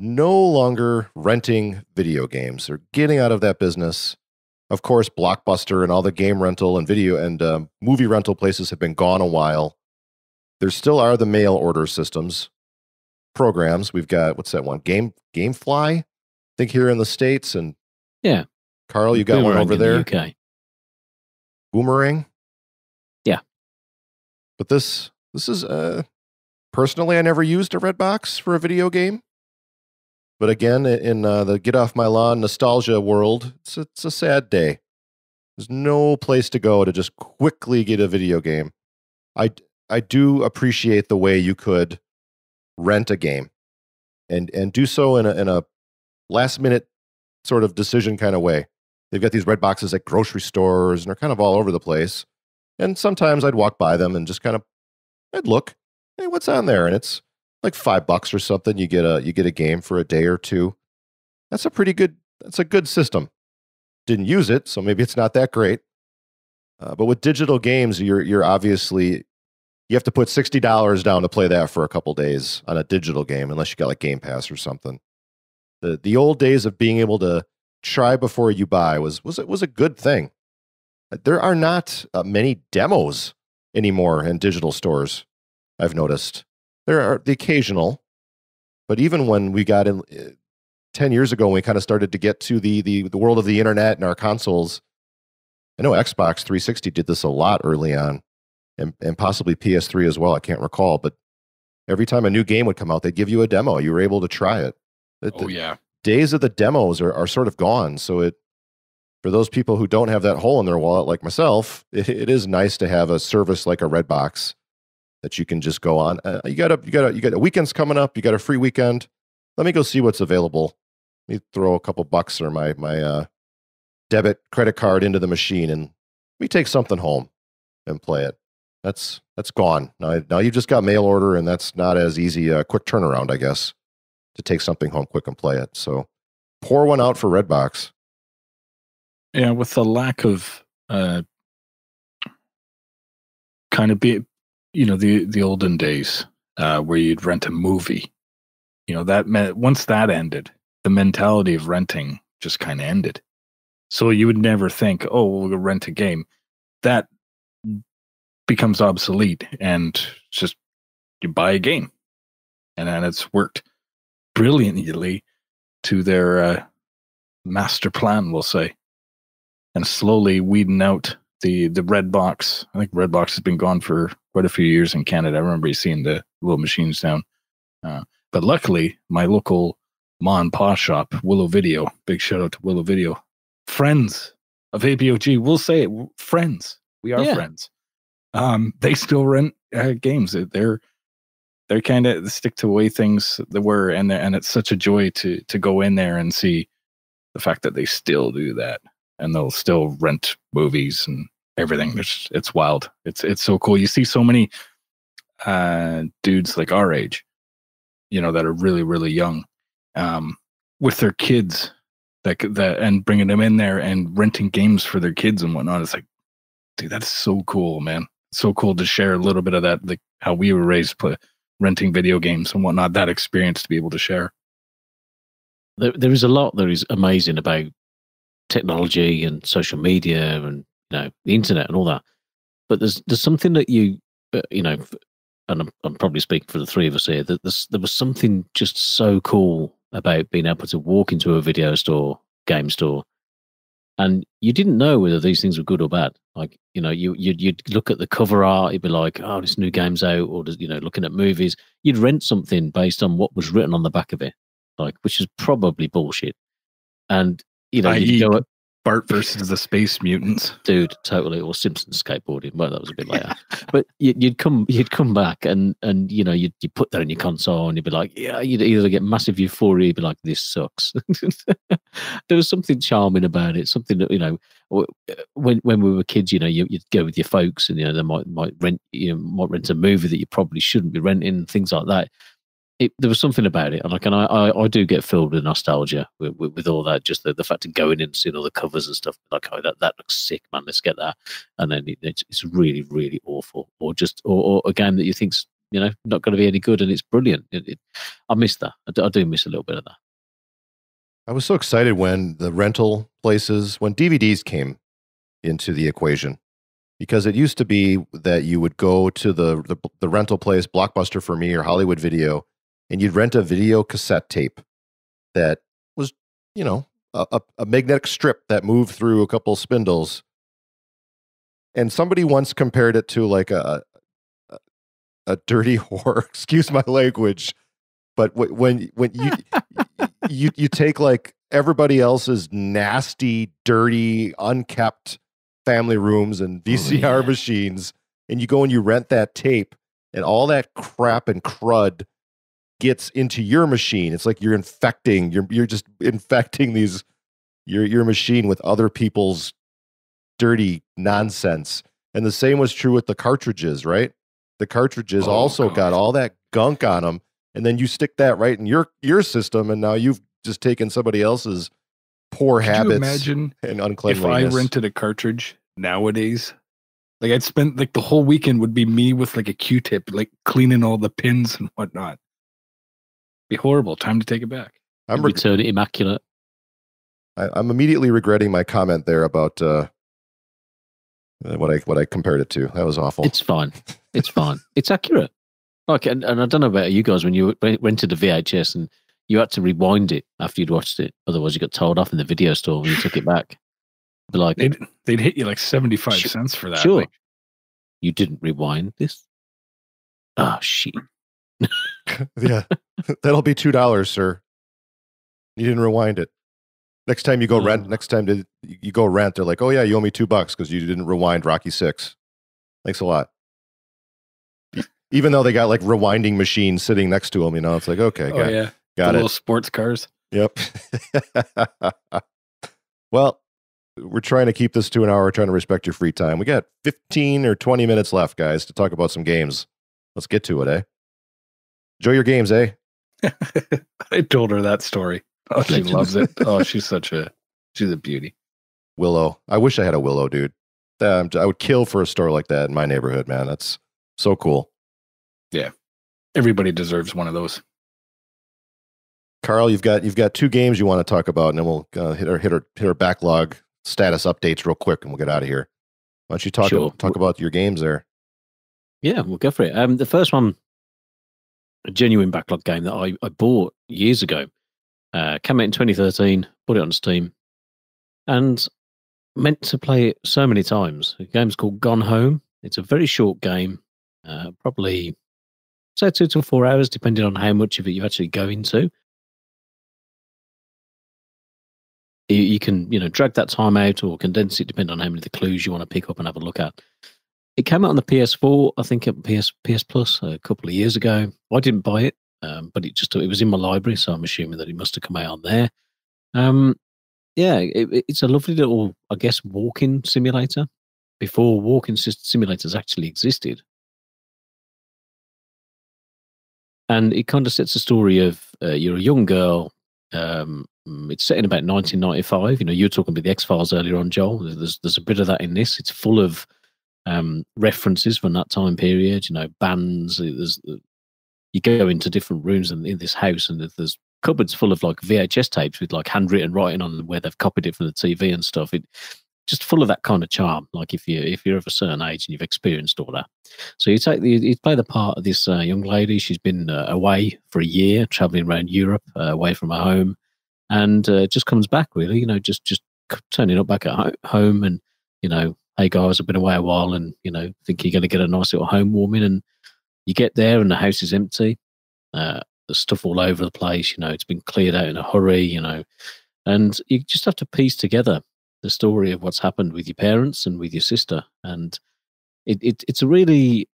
no longer renting video games. They're getting out of that business. Of course, Blockbuster and all the game rental and video and movie rental places have been gone a while. There still are the mail order systems, programs. We've got, what's that one? Gamefly, I think here in the States. And yeah, Karl, you got Boomerang one over there? UK. Boomerang? Yeah. But this is, personally, I never used a Redbox for a video game. But again, in the get off my lawn nostalgia world, it's a sad day. There's no place to go to just quickly get a video game. I do appreciate the way you could rent a game and do so in a last minute sort of decision kind of way. They've got these Redboxes at grocery stores and they're kind of all over the place. And sometimes I'd walk by them and just I'd look, hey, what's on there? And it's like $5 or something. You get a game for a day or two. That's a good system. Didn't use it, so maybe it's not that great. But with digital games, you're obviously, you have to put $60 down to play that for a couple days on a digital game, unless you got like Game Pass or something. The old days of being able to try before you buy was a good thing. There are not many demos anymore in digital stores, I've noticed. There are the occasional, but even when we got in 10 years ago, when we kind of started to get to the world of the internet and our consoles, I know Xbox 360 did this a lot early on, and possibly PS3 as well. I can't recall, but every time a new game would come out, they'd give you a demo. You were able to try it. Yeah. Days of the demos are sort of gone. So for those people who don't have that hole in their wallet like myself, it is nice to have a service like a Redbox that you can just go on. You got a weekend's coming up. You got a free weekend. Let me go see what's available. Let me throw a couple bucks or my debit credit card into the machine and let me take something home and play it. That's gone. Now you've just got mail order, and that's not as easy a quick turnaround, I guess, to take something home quick and play it. So pour one out for Redbox. Yeah, with the lack of kind of the olden days where you'd rent a movie, that once that ended, the mentality of renting just kind of ended. So you would never think, oh, we'll go rent a game. That becomes obsolete, and it's just you buy a game, and then it's worked brilliantly to their master plan, we'll say, and slowly weeding out the Redbox. I think Redbox has been gone for quite a few years in Canada. I remember seeing the little machines down, but luckily my local ma and pa shop, Willow Video, big shout out to Willow Video, friends of ABOG, we'll say it, friends. We are friends. They still rent games. They're kind of stick to the way things were, and it's such a joy to go in there and see the fact that they still do that, and they'll still rent movies and everything. It's wild. It's so cool. You see so many dudes like our age, that are really, really young, with their kids that and bringing them in there and renting games for their kids and whatnot. It's like, dude, that's so cool, man. So cool to share a little bit of that, like how we were raised, renting video games and whatnot, that experience to be able to share. There is a lot that is amazing about technology and social media and the internet and all that. But there's something that and I'm probably speaking for the three of us here, that there was something just so cool about being able to walk into a video store, game store, And you didn't know whether these things were good or bad. Like, you'd look at the cover art, you'd be like, oh, this new game's out, or, looking at movies. You'd rent something based on what was written on the back of it, like, which is probably bullshit. And, you'd go Bart versus the Space Mutants. Dude, totally. Or Simpsons skateboarding. Well, that was a bit later. But you'd come back and you'd put that in your console and you'd be like, yeah, you'd either get massive euphoria, you'd be like, this sucks. There was something charming about it. Something that, when we were kids, you'd go with your folks and, they might rent a movie that you probably shouldn't be renting, things like that. There was something about it, and I do get filled with nostalgia with all that. Just the fact of going in and seeing all the covers and stuff, like, oh, that looks sick, man. Let's get that, and then it's really, really awful, or a game that you think's not going to be any good, and it's brilliant. I miss that. I do miss a little bit of that. I was so excited when the rental places, when DVDs came into the equation, because it used to be that you would go to the rental place, Blockbuster for me or Hollywood Video, and you'd rent a video cassette tape that was, a magnetic strip that moved through a couple spindles. And somebody once compared it to like a dirty whore, excuse my language. But when you take like everybody else's nasty, dirty, unkept family rooms and VCR machines, and you go and you rent that tape, and all that crap and crud gets into your machine. It's like you're just infecting your machine with other people's dirty nonsense. And the same was true with the cartridges, right? The cartridges got all that gunk on them, and then you stick that right in your system, and now you've just taken somebody else's poor habits and uncleanliness. If I rented a cartridge nowadays, like, I'd spend like the whole weekend would be me with like a Q-tip, like cleaning all the pins and whatnot. Be horrible. Time to take it back. Return it immaculate. I'm immediately regretting my comment there about what I compared it to. That was awful. It's fine. It's fine. It's accurate. Like, and I don't know about you guys, when you rented a VHS and you had to rewind it after you'd watched it, otherwise you got told off in the video store when you took it back. But like, they'd hit you like 75 cents for that. Sure. Like, you didn't rewind this. Oh shit. Yeah, that'll be $2, sir. You didn't rewind it. Next time you go rent, they're like, oh yeah, you owe me $2 because you didn't rewind Rocky 6. Thanks a lot. Even though they got like rewinding machines sitting next to them, it's like, okay, got it. Little sports cars. Yep. Well, we're trying to keep this to an hour. We're trying to respect your free time. We got 15 or 20 minutes left, guys, to talk about some games. Let's get to it, eh? Enjoy your games, eh? I told her that story. Oh, she loves it. Oh, she's a beauty. Willow. I wish I had a Willow, dude. I would kill for a store like that in my neighborhood, man. That's so cool. Yeah. Everybody deserves one of those. Karl, you've got 2 games you want to talk about, and then we'll hit our backlog status updates real quick, and we'll get out of here. Why don't you talk about your games there? Yeah, we'll go for it. The first one, a genuine backlog game that I bought years ago, came out in 2013, bought it on Steam, and meant to play it so many times. The game's called Gone Home. It's a very short game, probably say 2 to 4 hours, depending on how much of it you actually go into. You can, drag that time out or condense it, depending on how many of the clues you want to pick up and have a look at. It came out on the PS4, I think, at PS Plus a couple of years ago. I didn't buy it, but it was in my library, so I'm assuming that it must have come out on there. It's a lovely little, I guess, walking simulator before walking simulators actually existed. And it kind of sets a story of you're a young girl. It's set in about 1995. You were talking about the X-Files earlier on, Joel. There's a bit of that in this. It's full of references from that time period. Bands. You go into different rooms in this house, and there's cupboards full of like VHS tapes with like handwritten writing on where they've copied it from the TV and stuff. It just full of that kind of charm. Like if you're of a certain age and you've experienced all that. So you play the part of this young lady. She's been away for a year, traveling around Europe, away from her home, and just comes back really. Just turning up back at home and, hey guys, I've been away a while and, think you're going to get a nice little home warming, and you get there and the house is empty. There's stuff all over the place, it's been cleared out in a hurry, and you just have to piece together the story of what's happened with your parents and with your sister. And it's a really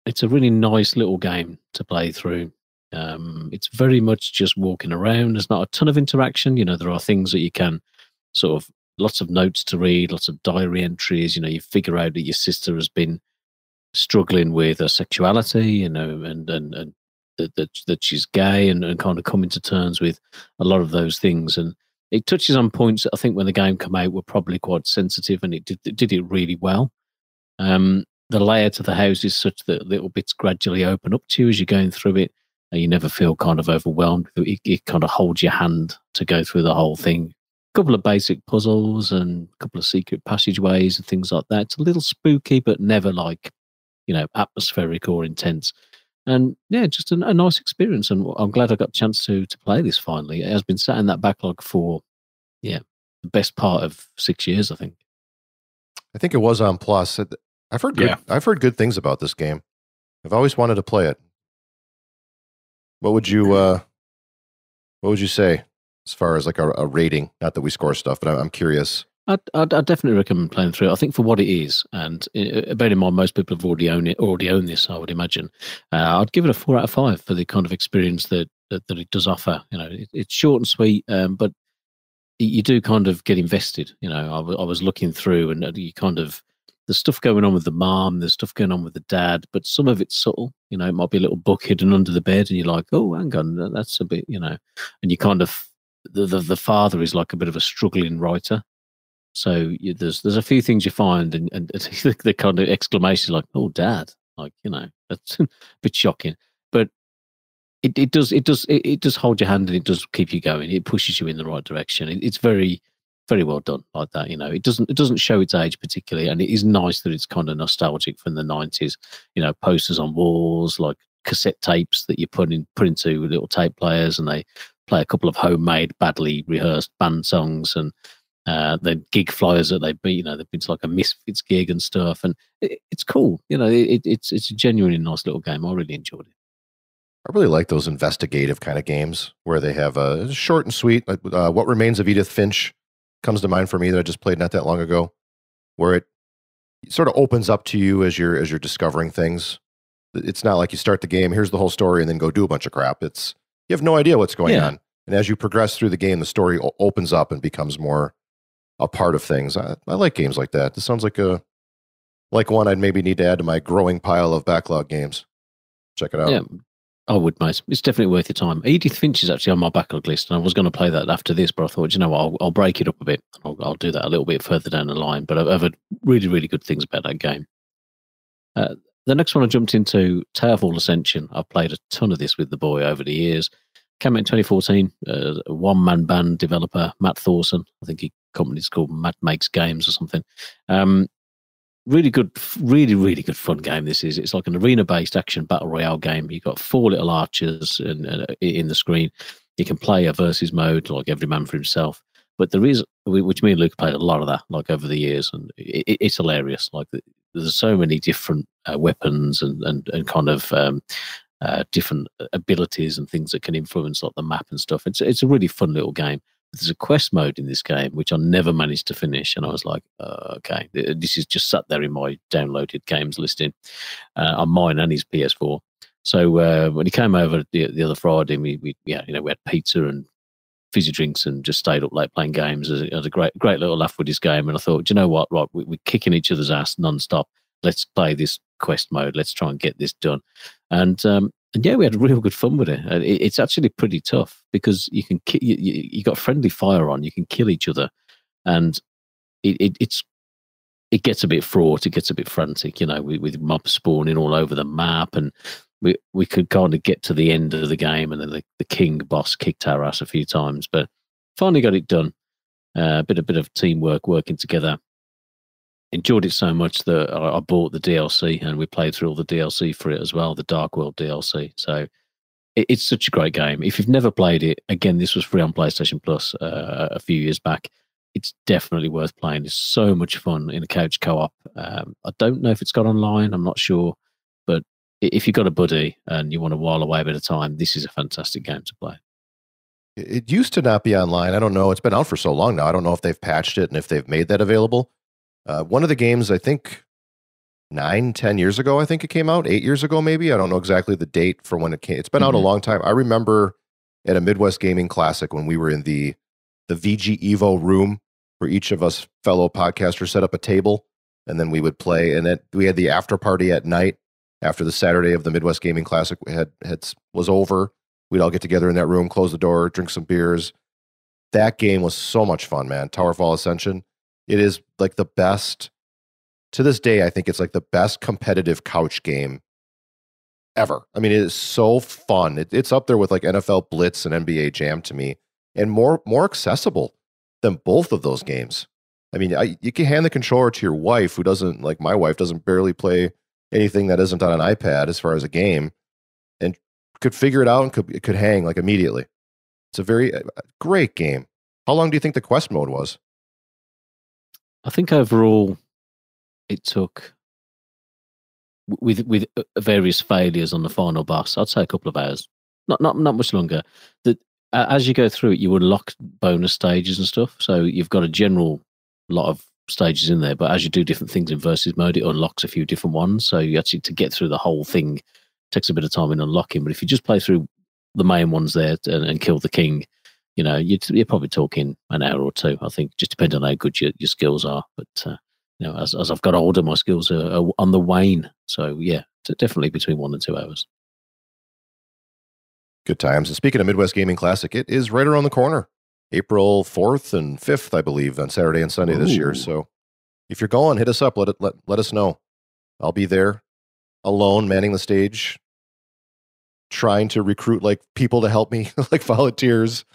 nice little game to play through. It's very much just walking around. There's not a ton of interaction. There are things that you can sort of, lots of notes to read, lots of diary entries. You figure out that your sister has been struggling with her sexuality, and that she's gay, and kind of coming to terms with a lot of those things. And it touches on points that I think when the game came out were probably quite sensitive, and it did it really well. The layout of the house is such that little bits gradually open up to you as you're going through it, and you never feel kind of overwhelmed. It kind of holds your hand to go through the whole thing. A couple of basic puzzles and a couple of secret passageways and things like that. It's a little spooky, but never like, atmospheric or intense. And yeah, just a nice experience. And I'm glad I got a chance to play this finally. It has been sat in that backlog for, the best part of 6 years, I think. I think it was on Plus. I've heard good things about this game. I've always wanted to play it. What would you say as far as like a rating? Not that we score stuff, but I'm curious. I'd definitely recommend playing through it. I think for what it is, and bear in mind most people have already owned this, I would imagine. I'd give it a 4 out of 5 for the kind of experience that it does offer. It's short and sweet, but you do kind of get invested. I was looking through, and you kind of, there's stuff going on with the mom, there's stuff going on with the dad, but some of it's subtle. It might be a little book hidden under the bed, and you're like, oh, hang on, that's a bit, and you kind of, the father is like a bit of a struggling writer. So there's a few things you find, and the kind of exclamation like, "Oh, Dad!" Like, that's a bit shocking, but it does hold your hand, and it does keep you going. It pushes you in the right direction. It's very, very well done like that. It doesn't show its age particularly, and it is nice that it's kind of nostalgic from the 90s. Posters on walls, like cassette tapes that you put into little tape players, and they play a couple of homemade, badly rehearsed band songs, and the gig flyers that they've been, they've been to like a Misfits gig and stuff, and it's cool. It's a genuinely nice little game. I really enjoyed it. I really like those investigative kind of games where they have a short and sweet. Like What Remains of Edith Finch comes to mind for me that I just played not that long ago, where it sort of opens up to you as you're discovering things. It's not like you start the game, here's the whole story, and then go do a bunch of crap. You have no idea what's going on, and as you progress through the game, the story opens up and becomes more a part of things. I like games like that. This sounds like one I'd maybe need to add to my growing pile of backlog games. Check it out. Yeah, I would, mate. It's definitely worth your time. Edith Finch is actually on my backlog list, and I was going to play that after this, but I thought, you know what, I'll break it up a bit. I'll do that a little bit further down the line. But I've heard really, really good things about that game. The next one I jumped into, TowerFall Ascension. I've played a ton of this with the boy over the years. Came out in 2014. A one-man band developer, Matt Thorson. I think company's called Matt Makes Games or something. Really good, really, really good fun game this is. It's like an arena-based action battle royale game. You've got 4 little archers in the screen. You can play a versus mode, like every man for himself. But there is, which me and Luke played a lot of that, like over the years, and it's hilarious. Like there's so many different weapons and kind of different abilities and things that can influence like the map and stuff. It's a really fun little game. There's a quest mode in this game which I never managed to finish, and I was like, okay, this is just sat there in my downloaded games listing on mine and his PS4. So when he came over the other Friday, we had pizza and fizzy drinks and just stayed up late playing games. I had a great little laugh with this game, and I thought, do you know what? Right, we're kicking each other's ass non-stop. Let's play this quest mode. Let's try and get this done. And yeah, we had real good fun with it. It's actually pretty tough because you can you got friendly fire on. You can kill each other, and it gets a bit fraught. It gets a bit frantic, with mobs spawning all over the map, and we could kind of get to the end of the game, and then the king boss kicked our ass a few times, but finally got it done. A bit of teamwork, working together. Enjoyed it so much that I bought the DLC, and we played through all the DLC for it as well, the Dark World DLC. So it's such a great game. If you've never played it, again, this was free on PlayStation Plus a few years back. it's definitely worth playing. It's so much fun in a couch co-op. I don't know if it's got online. I'm not sure, but if you've got a buddy and you want to while away a bit of time, this is a fantastic game to play. It used to not be online. I don't know. It's been out for so long now. I don't know if they've patched it and if they've made that available. One of the games, I think 9-10 years ago, I think it came out, 8 years ago, maybe. I don't know exactly the date for when it came. It's been out a long time. I remember at a Midwest Gaming Classic when we were in the VG Evo room where each of us fellow podcasters set up a table and then we would play. And we had the after party at night after the Saturday of the Midwest Gaming Classic was over. We'd all get together in that room, close the door, drink some beers. That game was so much fun, man. TowerFall Ascension. It is like the best. To this day, I think it's like the best competitive couch game ever. I mean, it is so fun. It's up there with like NFL Blitz and NBA Jam to me, and more accessible than both of those games. I mean, you can hand the controller to your wife, who doesn't, like my wife, doesn't barely play anything that isn't on an iPad as far as a game, and could figure it out and could hang like immediately. It's a very great game. How long do you think the quest mode was? I think overall it took, with various failures on the final boss, I'd say a couple of hours. Not much longer. As you go through it, you unlock bonus stages and stuff. So you've got a general lot of stages in there, but as you do different things in versus mode, it unlocks a few different ones. So you actually, to get through the whole thing, takes a bit of time in unlocking. But if you just play through the main ones there and kill the king, you know, you're probably talking an hour or two, I think, just depending on how good your skills are. But you know, as I've got older, my skills are on the wane. So yeah, definitely between 1 and 2 hours. Good times. And speaking of Midwest Gaming Classic, it is right around the corner. April 4th and 5th, I believe, on Saturday and Sunday this year. So if you're going, hit us up. Let us know. I'll be there alone, manning the stage, trying to recruit like people to help me, like volunteers.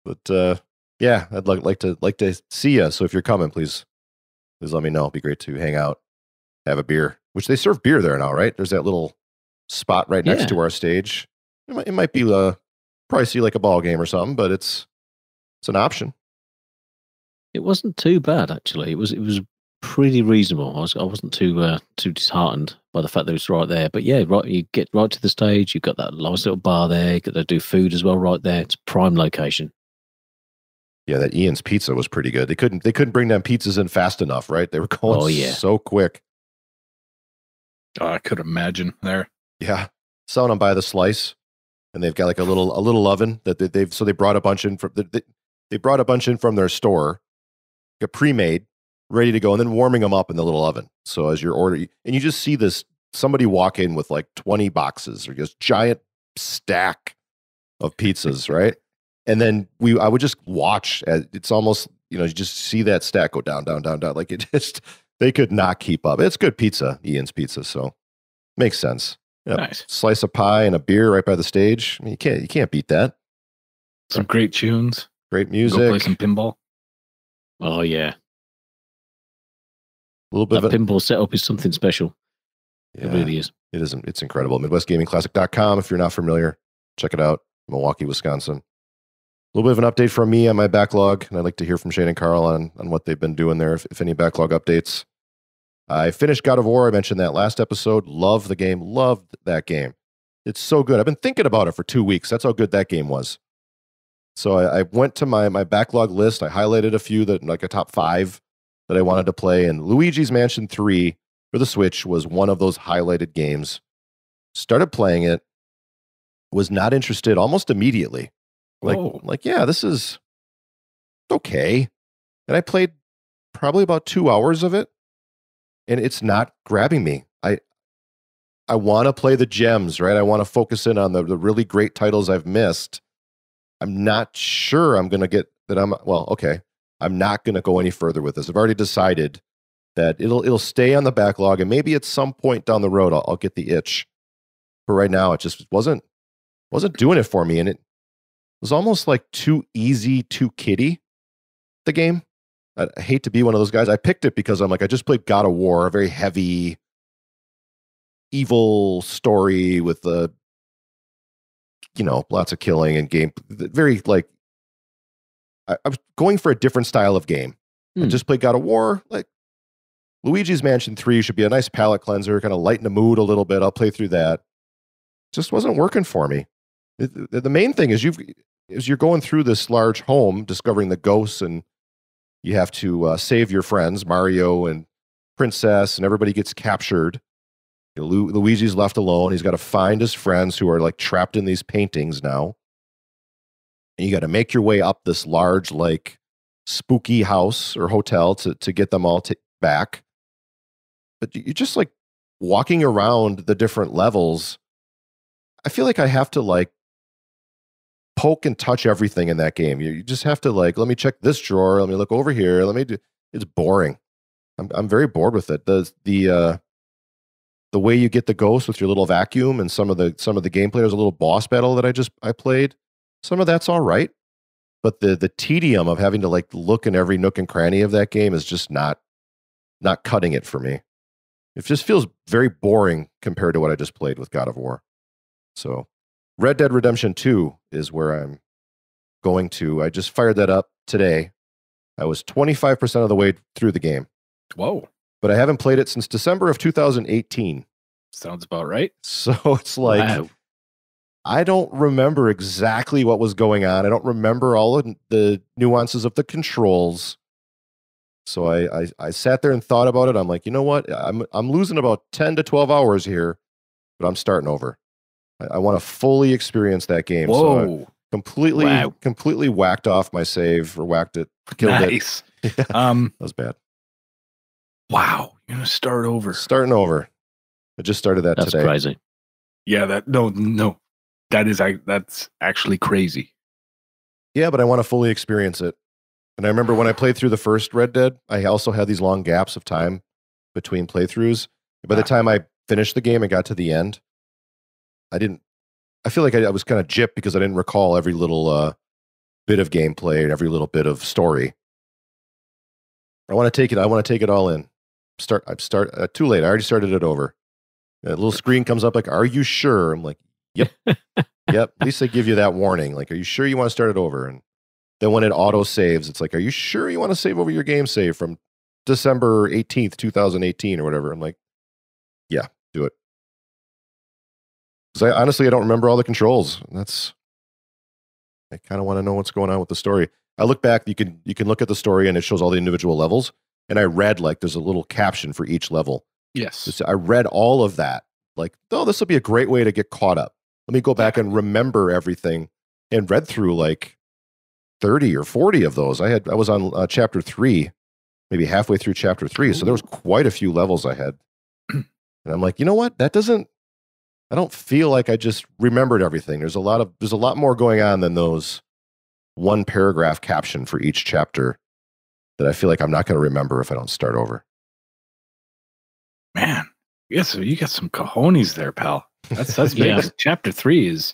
But yeah, I'd like to see you. So if you're coming, please let me know. It'd be great to hang out, have a beer, which they serve beer there now, right? There's that little spot right next to our stage. It might be pricey like a ball game or something, but it's an option. It wasn't too bad, actually. It was pretty reasonable. I wasn't too disheartened by the fact that it's right there. But yeah, right, you get right to the stage. You've got that nice little bar there. You got to do food as well right there. It's prime location. Yeah, that Ian's Pizza was pretty good. They couldn't bring them pizzas in fast enough, right? They were going so quick. Oh, I could imagine there. Yeah, selling them by the slice, and they've got like a little oven that they brought a bunch in from they brought a bunch in from their store, got pre-made, ready to go, and then warming them up in the little oven. So as you're ordering, and you just see somebody walk in with like 20 boxes or just giant stack of pizzas, right? And then I would just watch. It's almost, you just see that stack go down. Like they could not keep up. It's good pizza, Ian's Pizza, so makes sense. Yep. Nice. Slice of pie and a beer right by the stage. I mean, you can't beat that. Some great tunes. Great music. Go play some pinball. Oh yeah. A little bit that pinball setup is something special. Yeah, it really is. It is. It's incredible. MidwestGamingClassic.com. If you're not familiar, check it out. Milwaukee, Wisconsin. A little bit of an update from me on my backlog, and I'd like to hear from Shane and Karl on what they've been doing there, if any backlog updates. I finished God of War. I mentioned that last episode. Loved the game. Loved that game. It's so good. I've been thinking about it for 2 weeks. That's how good that game was. So I went to my backlog list. I highlighted a few like a top 5 that I wanted to play, and Luigi's Mansion 3 for the Switch was one of those highlighted games. Started playing it. Was not interested almost immediately. Yeah, this is okay. And I played probably about 2 hours of it, and it's not grabbing me. I want to play the gems, right? I want to focus in on the really great titles I've missed. I'm not sure I'm going to get that. Okay. I'm not going to go any further with this. I've already decided that it'll stay on the backlog, and maybe at some point down the road I'll get the itch. But right now it just wasn't doing it for me, and it was almost like too easy, too kiddie, the game. I hate to be one of those guys. I picked it because I'm like, I just played God of War, a very heavy, evil story with lots of killing and game. Very like I was going for a different style of game. I just played God of War. Like Luigi's Mansion 3 should be a nice palate cleanser, kind of lighten the mood a little bit. I'll play through that. Just wasn't working for me. The main thing is you're going through this large home, discovering the ghosts, and you have to save your friends, Mario and Princess, and everybody gets captured. Luigi's left alone. He's got to find his friends who are like trapped in these paintings now. And you got to make your way up this large, like spooky house or hotel to get them all back. But you're just like walking around the different levels. I feel like I have to like poke and touch everything in that game. You just have to like, let me check this drawer. Let me look over here. Let me do. It's boring. I'm very bored with it. The way you get the ghost with your little vacuum and some of the gameplay. There's a little boss battle that I played. Some of that's all right, but the tedium of having to like look in every nook and cranny of that game is just not cutting it for me. It just feels very boring compared to what I just played with God of War. So Red Dead Redemption 2 is where I'm going to. I just fired that up today. I was 25% of the way through the game. Whoa. But I haven't played it since December of 2018. Sounds about right. So it's like, wow. I don't remember exactly what was going on. I don't remember all of the nuances of the controls. So I sat there and thought about it. I'm like, you know what? I'm losing about 10 to 12 hours here, but I'm starting over. I want to fully experience that game. Whoa. So I completely whacked off my save or whacked it, killed it. Nice. That was bad. Wow. You're going to start over. Starting over. I just started that today. That's crazy. Yeah, no. That's actually crazy. Yeah, but I want to fully experience it. And I remember when I played through the first Red Dead, I also had these long gaps of time between playthroughs. By the time I finished the game and got to the end, I feel like I was kind of gypped because I didn't recall every little bit of gameplay and every little bit of story. I want to take it all in. Too late. I already started it over. A little screen comes up like, "Are you sure?" I'm like, "Yep, yep." At least they give you that warning. Like, "Are you sure you want to start it over?" And then when it auto saves, it's like, "Are you sure you want to save over your game save from December 18th, 2018 or whatever?" I'm like, "Yeah, do it." Because I don't remember all the controls. I kind of want to know what's going on with the story. I look back. You can look at the story and it shows all the individual levels. And I read like there's a little caption for each level. Yes. I read all of that. Like, oh, this will be a great way to get caught up. Let me go back and remember everything, and read through like 30 or 40 of those. I was on chapter 3, maybe halfway through chapter 3. So there was quite a few levels I had. And I'm like, you know what? I don't feel like I just remembered everything. There's a lot more going on than those one paragraph caption for each chapter that I feel like I'm not going to remember if I don't start over. Man, so you got some cojones there, pal. That's big. Yeah. Chapter 3 is,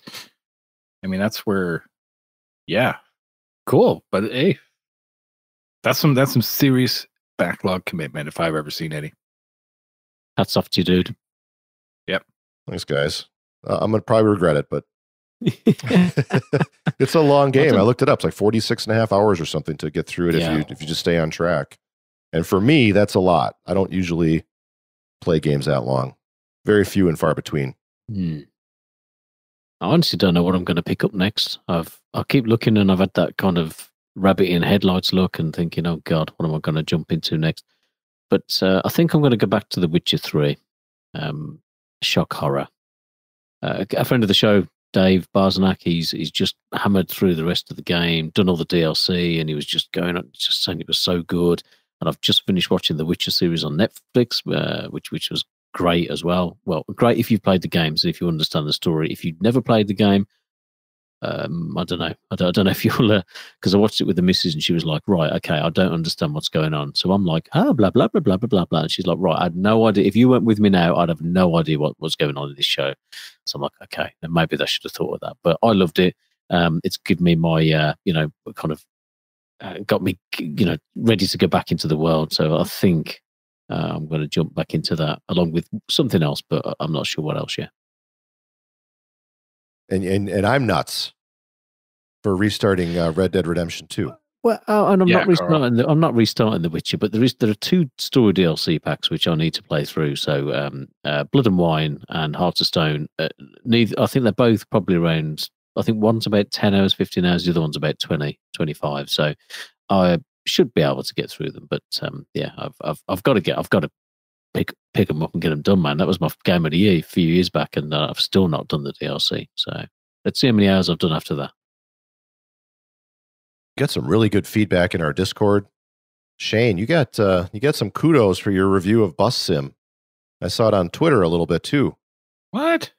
that's where, yeah, cool. But hey, that's some serious backlog commitment if I've ever seen any. Hats off to you, dude. Yep. Thanks, guys. I'm gonna probably regret it, but it's a long game. I looked it up. It's like 46 and a half hours or something to get through it if you just stay on track. And for me, that's a lot. I don't usually play games that long. Very few and far between. I honestly don't know what I'm going to pick up next. I keep looking, and I've had that kind of rabbit in headlights look and thinking, oh God, what am I going to jump into next? But I think I'm going to go back to The Witcher 3. Shock horror. A friend of the show, Dave Barznak, he's just hammered through the rest of the game, done all the DLC, and he was just going on, just saying it was so good. And I've just finished watching the Witcher series on Netflix, which was great as well. Well, great if you've played the games, if you understand the story. If you've never played the game, I don't know. I don't know if you'll, because I watched it with the missus and she was like, right, okay, I don't understand what's going on. So I'm like, blah, blah, blah, blah, blah, blah, blah. And she's like, right, I had no idea. If you went with me now, I'd have no idea what was going on in this show. So I'm like, okay, then maybe I should have thought of that. But I loved it. It's given me my, kind of got me, ready to go back into the world. So I think I'm going to jump back into that along with something else, but I'm not sure what else yet. And I'm nuts for restarting Red Dead Redemption 2. Well, and Yeah, Karl. I'm not restarting The Witcher, but there are 2 story DLC packs which I need to play through. So, Blood and Wine and Hearts of Stone. Neither, I think they're both probably around. I think one's about 10 hours, 15 hours. The other one's about 20, 25. So, I should be able to get through them. But yeah, I've got to pick them up and get them done, man. That was my game of the year a few years back, and I've still not done the DLC. So let's see how many hours I've done after that. Got some really good feedback in our Discord. Shane, you got some kudos for your review of Bus Sim. I saw it on Twitter a little bit too. What?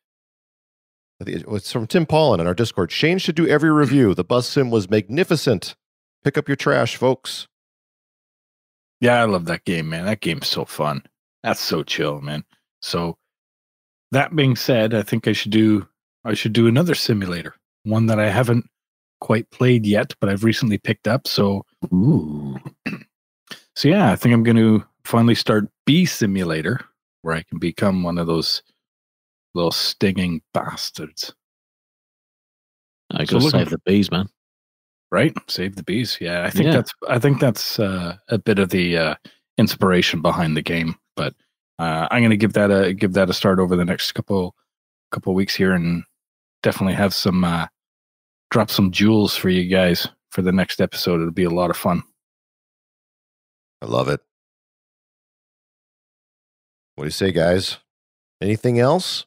It's from Tim Paulin in our Discord. Shane should do every review. The Bus Sim was magnificent. Pick up your trash, folks. Yeah, I love that game, man. That game's so fun. That's so chill, man. So that being said, I think I should do another simulator. One that I haven't quite played yet, but I've recently picked up. So so yeah, I think I'm going to finally start Bee Simulator, where I can become one of those little stinging bastards. I gotta save the bees, man. Right? Save the bees. Yeah, I think that's a bit of the inspiration behind the game. But I'm going to give that a start over the next couple weeks here, and definitely have some drop some jewels for you guys for the next episode. It'll be a lot of fun. I love it. What do you say, guys? Anything else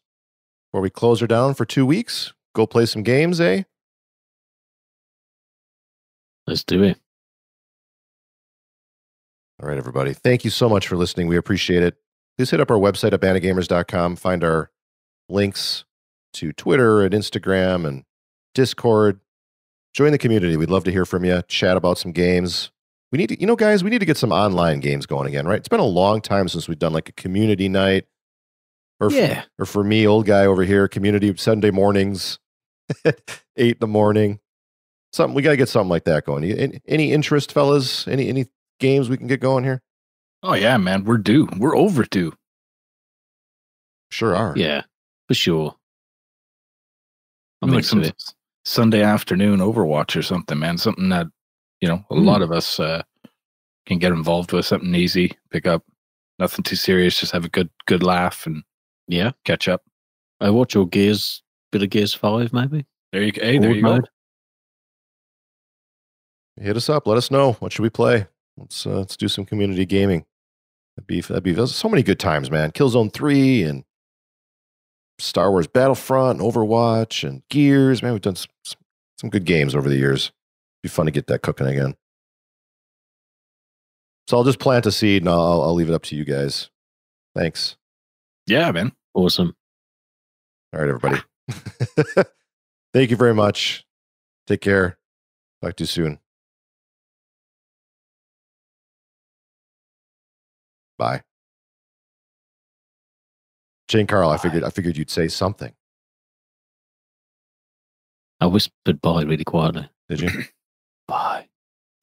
before we close her down for 2 weeks? Go play some games, eh? Let's do it. All right, everybody. Thank you so much for listening. We appreciate it. Please hit up our website at bandagamers.com. Find our links to Twitter and Instagram and Discord. Join the community. We'd love to hear from you. Chat about some games. We need to, guys, we need to get some online games going again, right? It's been a long time since we've done like a community night. Or for me, old guy over here, community Sunday mornings at 8 a.m. Something, we got to get something like that going. Any interest, fellas? Any games we can get going here? Oh yeah, man, we're due. We're overdue. Sure are. Yeah, for sure. I'm like some Sunday afternoon Overwatch or something, man. Something that, a lot of us can get involved with. Something easy, pick up. Nothing too serious. Just have a good laugh and catch up. I watch your Gears, bit of Gears 5, maybe. There you go. Hit us up. Let us know. What should we play? Let's do some community gaming. That'd be so many good times, man. Killzone 3 and Star Wars Battlefront and Overwatch and Gears. Man, we've done some good games over the years. Be fun to get that cooking again. So I'll just plant a seed and I'll leave it up to you guys. Thanks. Yeah, man. Awesome. All right, everybody. Thank you very much. Take care. Talk to you soon. Bye. Jane Karl, I figured you'd say something. I whispered bye really quietly. Did you? Bye.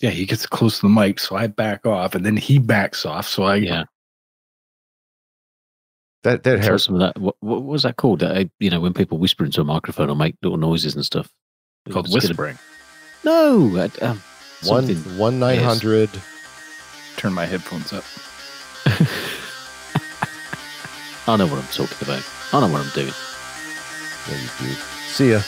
Yeah, he gets close to the mic, so I back off, and then he backs off, so I That hair. Some of that. What was that called? When people whisper into a microphone or make little noises and stuff. Called whispering. No. 1-900. Turn my headphones up. I know what I'm talking about. I know what I'm doing. Yeah, you do. See ya.